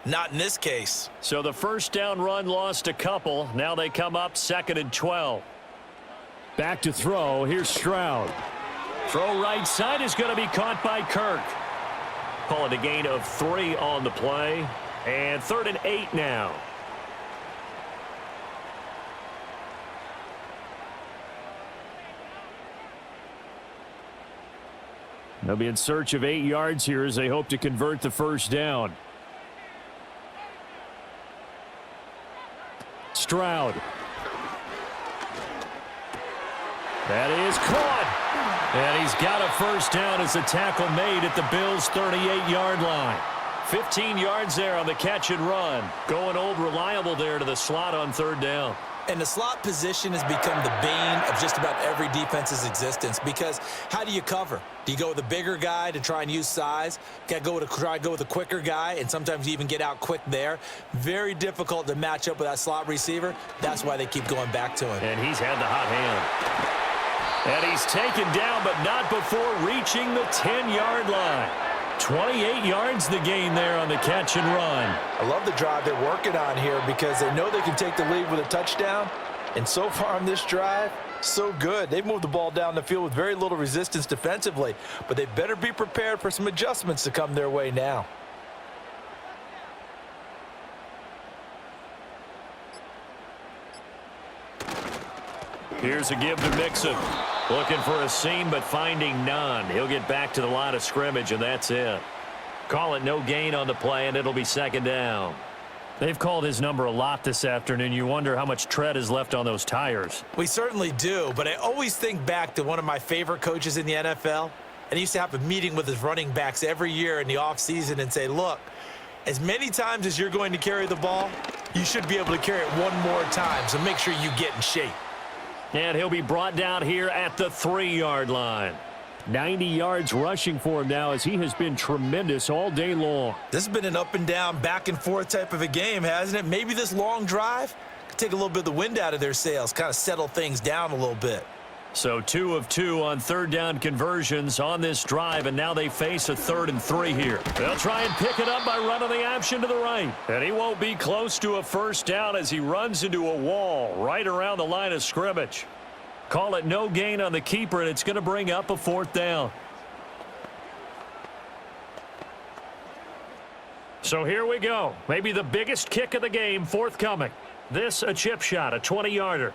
Not in this case. So the first down run lost a couple. Now they come up 2nd and 12. Back to throw. Here's Stroud. Throw right side is going to be caught by Kirk. Call it a gain of 3 on the play. And 3rd and 8 now. They'll be in search of 8 yards here as they hope to convert the first down. Stroud. That is caught. And he's got a first down as the tackle made at the Bills' 38-yard line. 15 yards there on the catch and run. Going old reliable there to the slot on 3rd down. And the slot position has become the bane of just about every defense's existence because how do you cover? Do you go with a bigger guy to try and use size? Got to try to go with a quicker guy, and sometimes you even get out quick there. Very difficult to match up with that slot receiver. That's why they keep going back to him. And he's had the hot hand. And he's taken down, but not before reaching the 10-yard line. 28 yards the gain there on the catch and run. I love the drive they're working on here because they know they can take the lead with a touchdown. And so far on this drive, so good. They've moved the ball down the field with very little resistance defensively, but they better be prepared for some adjustments to come their way now. Here's a give to Mixon. Looking for a seam, but finding none. He'll get back to the line of scrimmage, and that's it. Call it no gain on the play, and it'll be 2nd down. They've called his number a lot this afternoon. You wonder how much tread is left on those tires. We certainly do, but I always think back to one of my favorite coaches in the NFL, and he used to have a meeting with his running backs every year in the offseason and say, look, as many times as you're going to carry the ball, you should be able to carry it one more time, so make sure you get in shape. And he'll be brought down here at the 3-yard line. 90 yards rushing for him now as he has been tremendous all day long. This has been an up and down, back and forth type of a game, hasn't it? Maybe this long drive could take a little bit of the wind out of their sails, kind of settle things down a little bit. So 2 of 2 on 3rd down conversions on this drive, and now they face a 3rd and 3 here. They'll try and pick it up by running the option to the right. And he won't be close to a first down as he runs into a wall right around the line of scrimmage. Call it no gain on the keeper, and it's going to bring up a 4th down. So here we go. Maybe the biggest kick of the game forthcoming. This a chip shot, a 20-yarder.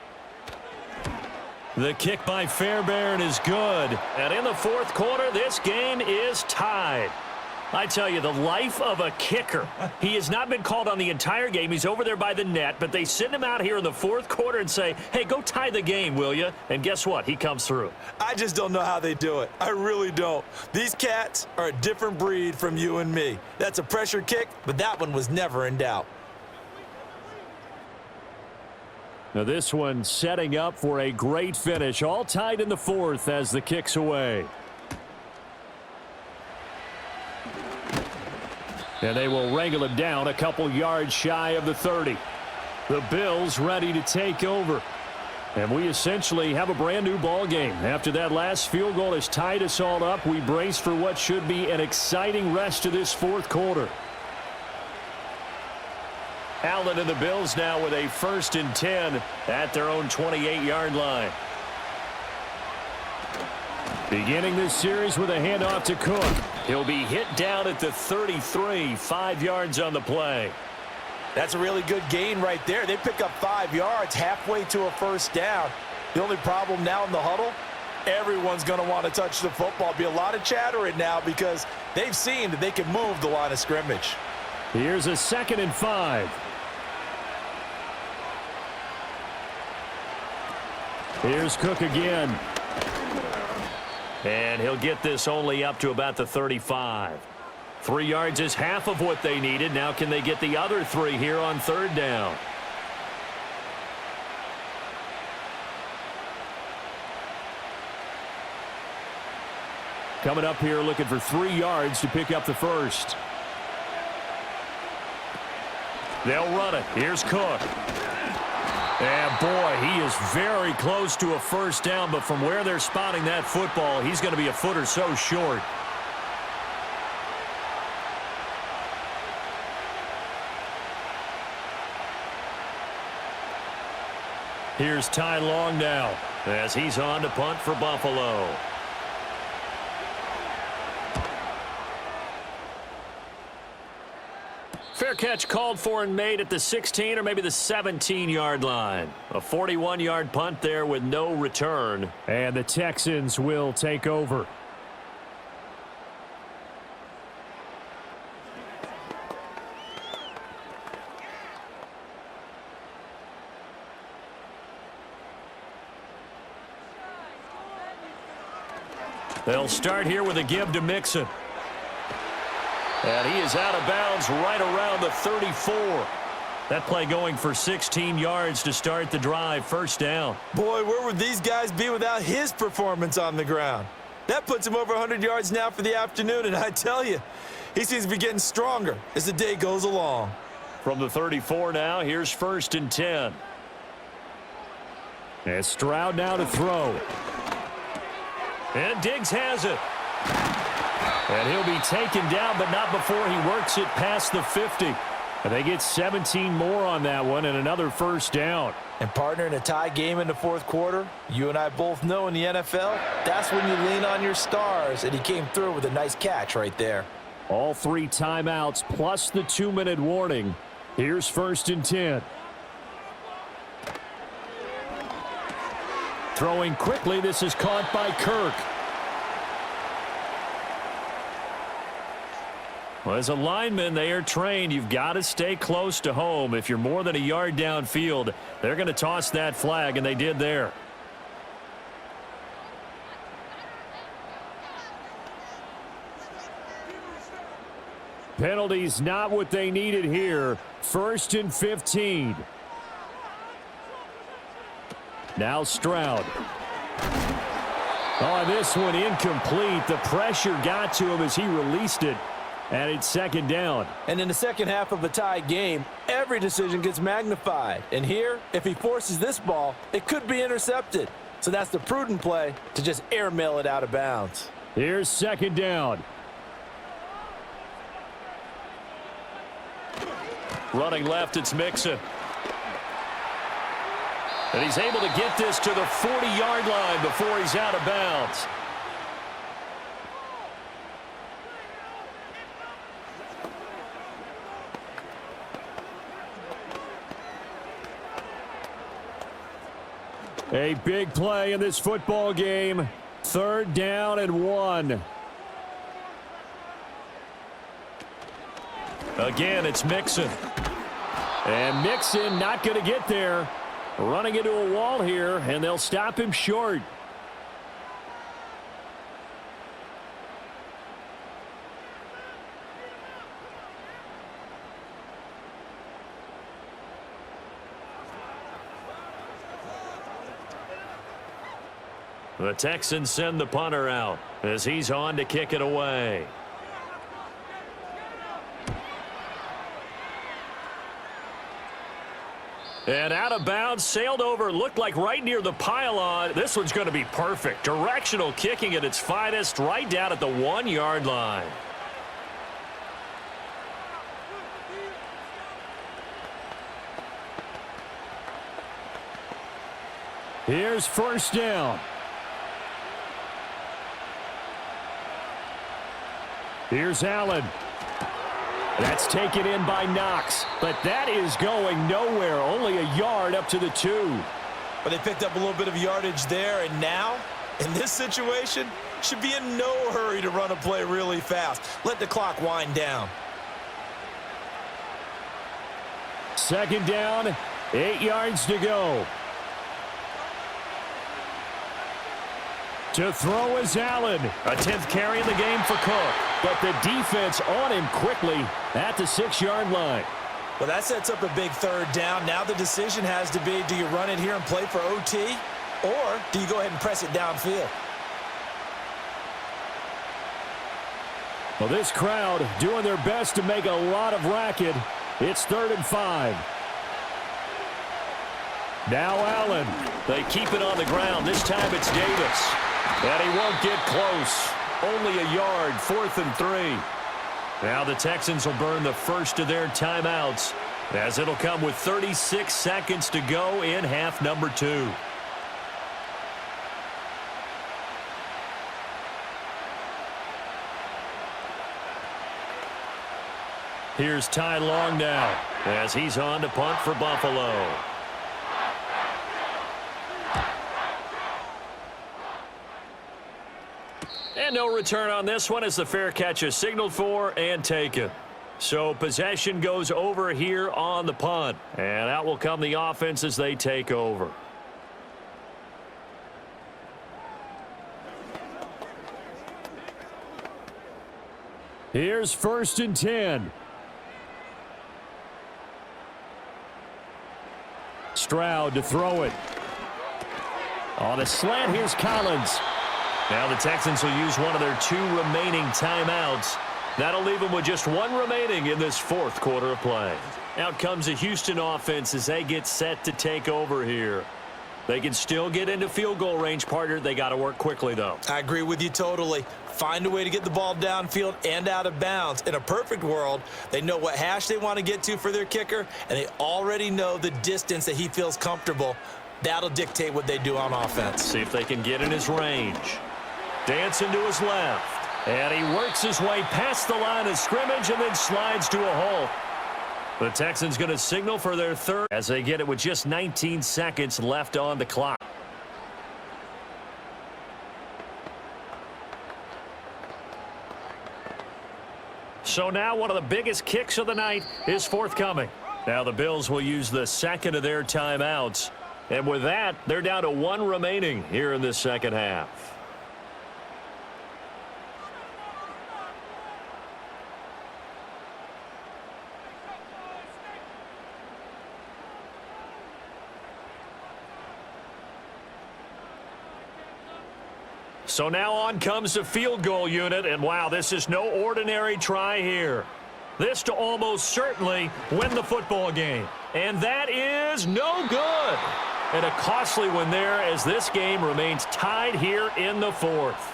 The kick by Fairbairn is good. And in the 4th quarter, this game is tied. I tell you, the life of a kicker. He has not been called on the entire game. He's over there by the net, but they send him out here in the 4th quarter and say, hey, go tie the game, will you? And guess what? He comes through. I just don't know how they do it. I really don't. These cats are a different breed from you and me. That's a pressure kick, but that one was never in doubt. Now this one setting up for a great finish. All tied in the 4th as the kick's away. And they will wrangle him down a couple yards shy of the 30. The Bills ready to take over. And we essentially have a brand new ball game. After that last field goal has tied us all up, we brace for what should be an exciting rest to this 4th quarter. Allen and the Bills now with a 1st and 10 at their own 28-yard line. Beginning this series with a handoff to Cook. He'll be hit down at the 33, 5 yards on the play. That's a really good gain right there. They pick up 5 yards halfway to a first down. The only problem now in the huddle, everyone's going to want to touch the football. Be a lot of chattering now because they've seen that they can move the line of scrimmage. Here's a 2nd and 5. Here's Cook again. And he'll get this only up to about the 35. 3 yards is half of what they needed. Now can they get the other 3 here on third down? Coming up here looking for 3 yards to pick up the first. They'll run it. Here's Cook. And boy, he is very close to a first down, but from where they're spotting that football, he's going to be a foot or so short. Here's Ty Long now as he's on to punt for Buffalo. Fair catch called for and made at the 16 or maybe the 17-yard line. A 41-yard punt there with no return. And the Texans will take over. They'll start here with a give to Mixon. And he is out of bounds right around the 34. That play going for 16 yards to start the drive. First down. Boy, where would these guys be without his performance on the ground? That puts him over 100 yards now for the afternoon, and I tell you, he seems to be getting stronger as the day goes along. From the 34 now, here's 1st and 10. And Stroud now to throw. And Diggs has it. And he'll be taken down, but not before he works it past the 50. And they get 17 more on that one and another first down. And partner, in a tie game in the fourth quarter, you and I both know in the NFL, that's when you lean on your stars, and he came through with a nice catch right there. All 3 timeouts plus the 2-minute warning. Here's 1st and 10. Throwing quickly, this is caught by Kirk. Well, as a lineman, they are trained. You've got to stay close to home. If you're more than a yard downfield, they're going to toss that flag, and they did there. Penalties not what they needed here. 1st and 15. Now Stroud. Oh, this one incomplete. The pressure got to him as he released it. And it's 2nd down. And in the second half of a tie game, every decision gets magnified. And here, if he forces this ball, it could be intercepted. So that's the prudent play to just airmail it out of bounds. Here's 2nd down. Running left, it's Mixon. And he's able to get this to the 40-yard line before he's out of bounds. A big play in this football game. 3rd down and 1. Again, it's Mixon. And Mixon not going to get there. Running into a wall here, and they'll stop him short. The Texans send the punter out as he's on to kick it away. And out of bounds, sailed over, looked like right near the pylon. This one's going to be perfect. Directional kicking at its finest, right down at the 1-yard line. Here's 1st down. Here's Allen. That's taken in by Knox, but that is going nowhere. Only a yard up to the 2. But they picked up a little bit of yardage there, and now, in this situation, should be in no hurry to run a play really fast. Let the clock wind down. 2nd down, 8 yards to go. To throw is Allen. A 10th carry in the game for Cook. But the defense on him quickly at the 6-yard line. Well, that sets up a big third down. Now the decision has to be, do you run it here and play for OT, or do you go ahead and press it downfield? Well, this crowd doing their best to make a lot of racket. It's 3rd and 5. Now Allen. They keep it on the ground. This time it's Davis. And he won't get close. Only a yard, 4th and 3. Now the Texans will burn the first of their timeouts, as it'll come with 36 seconds to go in half number 2. Here's Ty Long now, as he's on to punt for Buffalo. And no return on this one as the fair catch is signaled for and taken. So possession goes over here on the punt. And out will come the offense as they take over. Here's 1st and 10. Stroud to throw it. On a slant, here's Collins. Now the Texans will use one of their 2 remaining timeouts. That'll leave them with just 1 remaining in this 4th quarter of play. Out comes the Houston offense as they get set to take over here. They can still get into field goal range, partner. They got to work quickly, though. I agree with you totally. Find a way to get the ball downfield and out of bounds. In a perfect world, they know what hash they want to get to for their kicker, and they already know the distance that he feels comfortable. That'll dictate what they do on offense. See if they can get in his range. Dancing to his left. And he works his way past the line of scrimmage and then slides to a halt. The Texans going to signal for their 3rd as they get it with just 19 seconds left on the clock. So now one of the biggest kicks of the night is forthcoming. Now the Bills will use the 2nd of their timeouts. And with that, they're down to 1 remaining here in this 2nd half. So now on comes the field goal unit, and wow, this is no ordinary try here. This to almost certainly win the football game. And that is no good. And a costly one there as this game remains tied here in the 4th.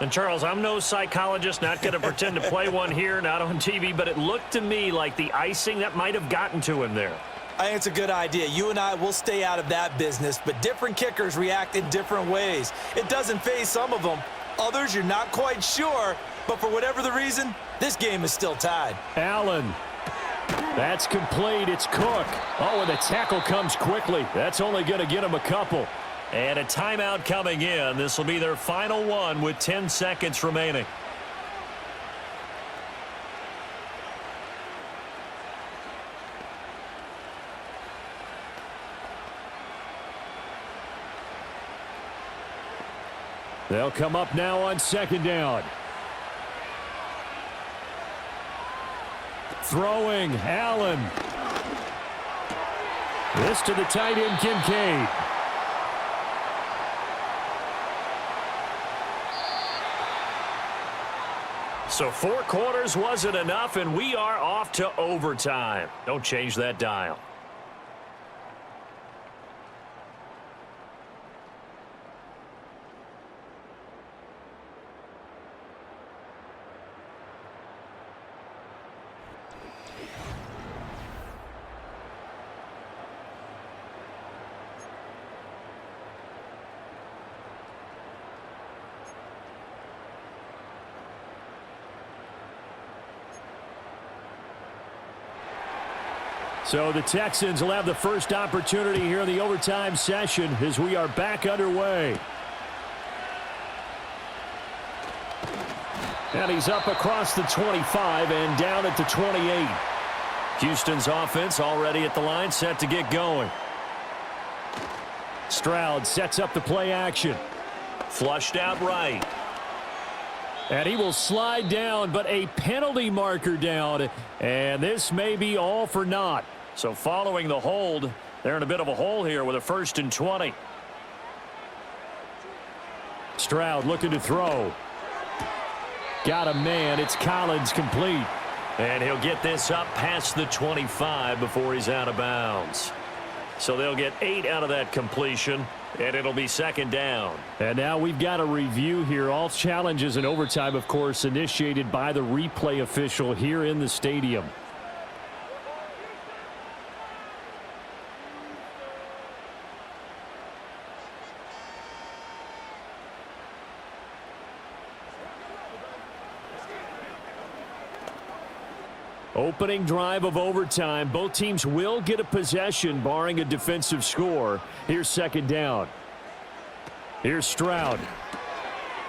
And Charles, I'm no psychologist, not going to pretend to play one here, not on TV, but it looked to me like the icing that might have gotten to him there. I think it's a good idea. You and I will stay out of that business, but different kickers react in different ways. It doesn't faze some of them. Others, you're not quite sure, but for whatever the reason, this game is still tied. Allen. That's complete. It's Cook. Oh, and the tackle comes quickly. That's only going to get him a couple. And a timeout coming in. This will be their final one with 10 seconds remaining. They'll come up now on 2nd down. Throwing, Allen. This to the tight end, Kincaid. So 4 quarters wasn't enough, and we are off to overtime. Don't change that dial. So the Texans will have the first opportunity here in the overtime session as we are back underway. And he's up across the 25 and down at the 28. Houston's offense already at the line, set to get going. Stroud sets up the play action. Flushed out right. And he will slide down, but a penalty marker down. And this may be all for naught. So following the hold, they're in a bit of a hole here with a 1st and 20. Stroud looking to throw. Got a man. It's Collins complete. And he'll get this up past the 25 before he's out of bounds. So they'll get 8 out of that completion, and it'll be 2nd down. And now we've got a review here. All challenges in overtime, of course, initiated by the replay official here in the stadium. Opening drive of overtime. Both teams will get a possession, barring a defensive score. Here's 2nd down. Here's Stroud.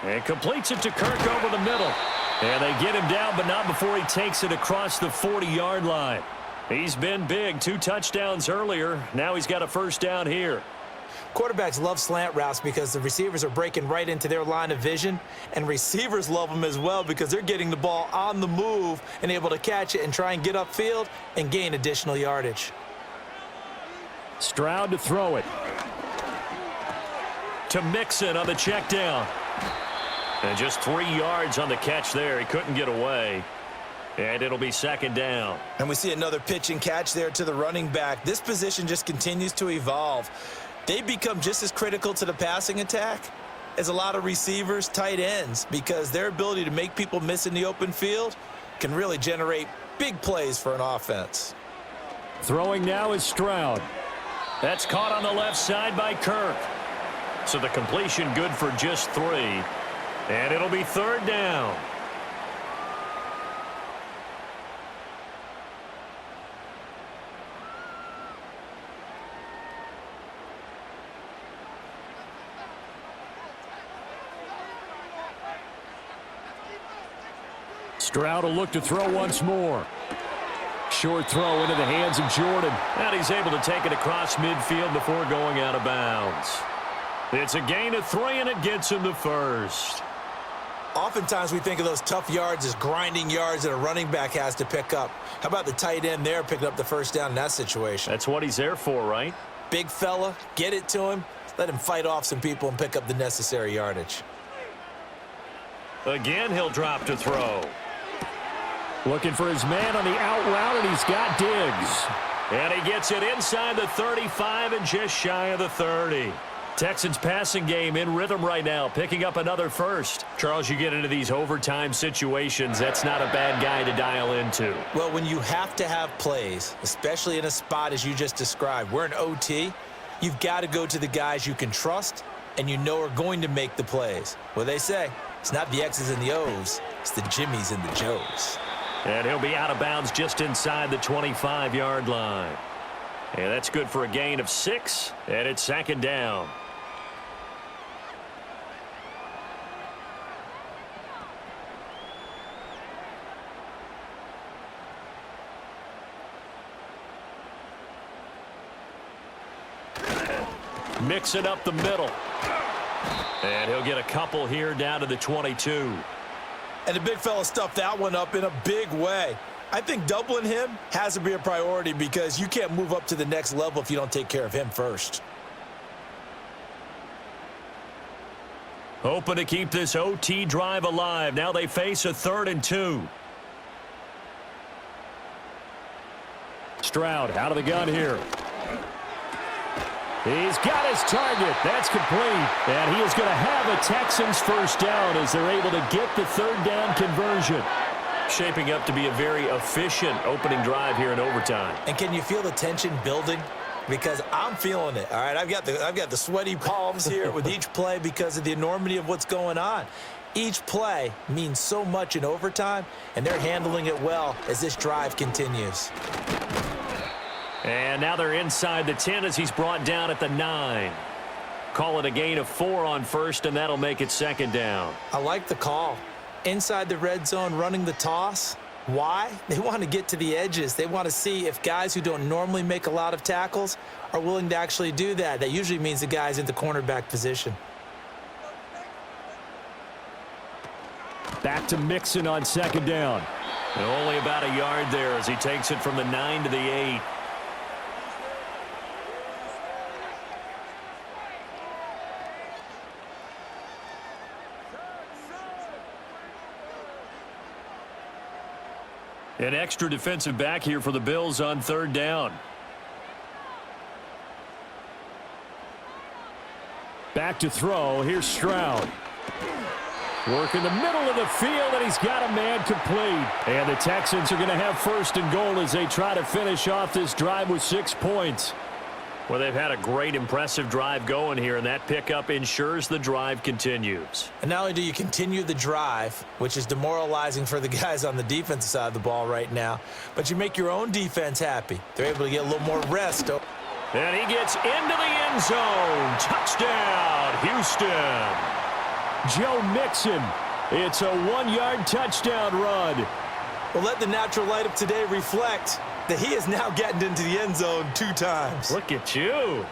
And completes it to Kirk over the middle. And they get him down, but not before he takes it across the 40-yard line. He's been big. 2 touchdowns earlier. Now he's got a 1st down here. Quarterbacks love slant routes because the receivers are breaking right into their line of vision, and receivers love them as well because they're getting the ball on the move and able to catch it and try and get upfield and gain additional yardage. Stroud to throw it. To Mixon on the check down. And just 3 yards on the catch there. He couldn't get away. And it'll be 2nd down. And we see another pitch and catch there to the running back. This position just continues to evolve. They become just as critical to the passing attack as a lot of receivers, tight ends, because their ability to make people miss in the open field can really generate big plays for an offense. Throwing now is Stroud. That's caught on the left side by Kirk. So the completion good for just 3. And it'll be 3rd down. Stroud will look to throw once more. Short throw into the hands of Jordan. And he's able to take it across midfield before going out of bounds. It's a gain of 3, and it gets him to 1st. Oftentimes we think of those tough yards as grinding yards that a running back has to pick up. How about the tight end there picking up the 1st down in that situation? That's what he's there for, right? Big fella, get it to him, let him fight off some people and pick up the necessary yardage. Again, he'll drop to throw. Looking for his man on the out route, and he's got Diggs. And he gets it inside the 35 and just shy of the 30. Texans passing game in rhythm right now, picking up another 1st. Charles, you get into these overtime situations, that's not a bad guy to dial into. Well, when you have to have plays, especially in a spot as you just described, we're in OT, you've got to go to the guys you can trust and you know are going to make the plays. What they say, it's not the X's and the O's, it's the Jimmies and the Joes. And he'll be out of bounds just inside the 25-yard line. And that's good for a gain of 6, and it's 2nd down. Mix it up the middle. And he'll get a couple here down to the 22. And the big fella stuffed that one up in a big way. I think doubling him has to be a priority because you can't move up to the next level if you don't take care of him first. Hoping to keep this OT drive alive. Now they face a 3rd and 2. Stroud out of the gun here. He's got his target. That's complete. And he is going to have a Texans 1st down as they're able to get the 3rd down conversion. Shaping up to be a very efficient opening drive here in overtime. And can you feel the tension building? Because I'm feeling it. All right, I've got the sweaty palms here with each play because of the enormity of what's going on. Each play means so much in overtime, and they're handling it well as this drive continues. And now they're inside the 10 as he's brought down at the 9. Call it a gain of 4 on 1st, and that'll make it 2nd down. I like the call. Inside the red zone, running the toss. Why? They want to get to the edges. They want to see if guys who don't normally make a lot of tackles are willing to actually do that. That usually means the guy's in the cornerback position. back to Mixon on second down. And only about a yard there as he takes it from the 9 to the 8. An extra defensive back here for the Bills on third down. Back to throw. Here's Stroud. Work in the middle of the field, and he's got a man complete. And the Texans are going to have first and goal as they try to finish off this drive with 6 points. Well, they've had a great, impressive drive going here, and that pickup ensures the drive continues. And not only do you continue the drive, which is demoralizing for the guys on the defensive side of the ball right now, but you make your own defense happy. They're able to get a little more rest. And he gets into the end zone. Touchdown, Houston. Joe Mixon. It's a 1-yard touchdown run. Well, let the natural light of today reflect that he has now gotten into the end zone 2 times. Look at you.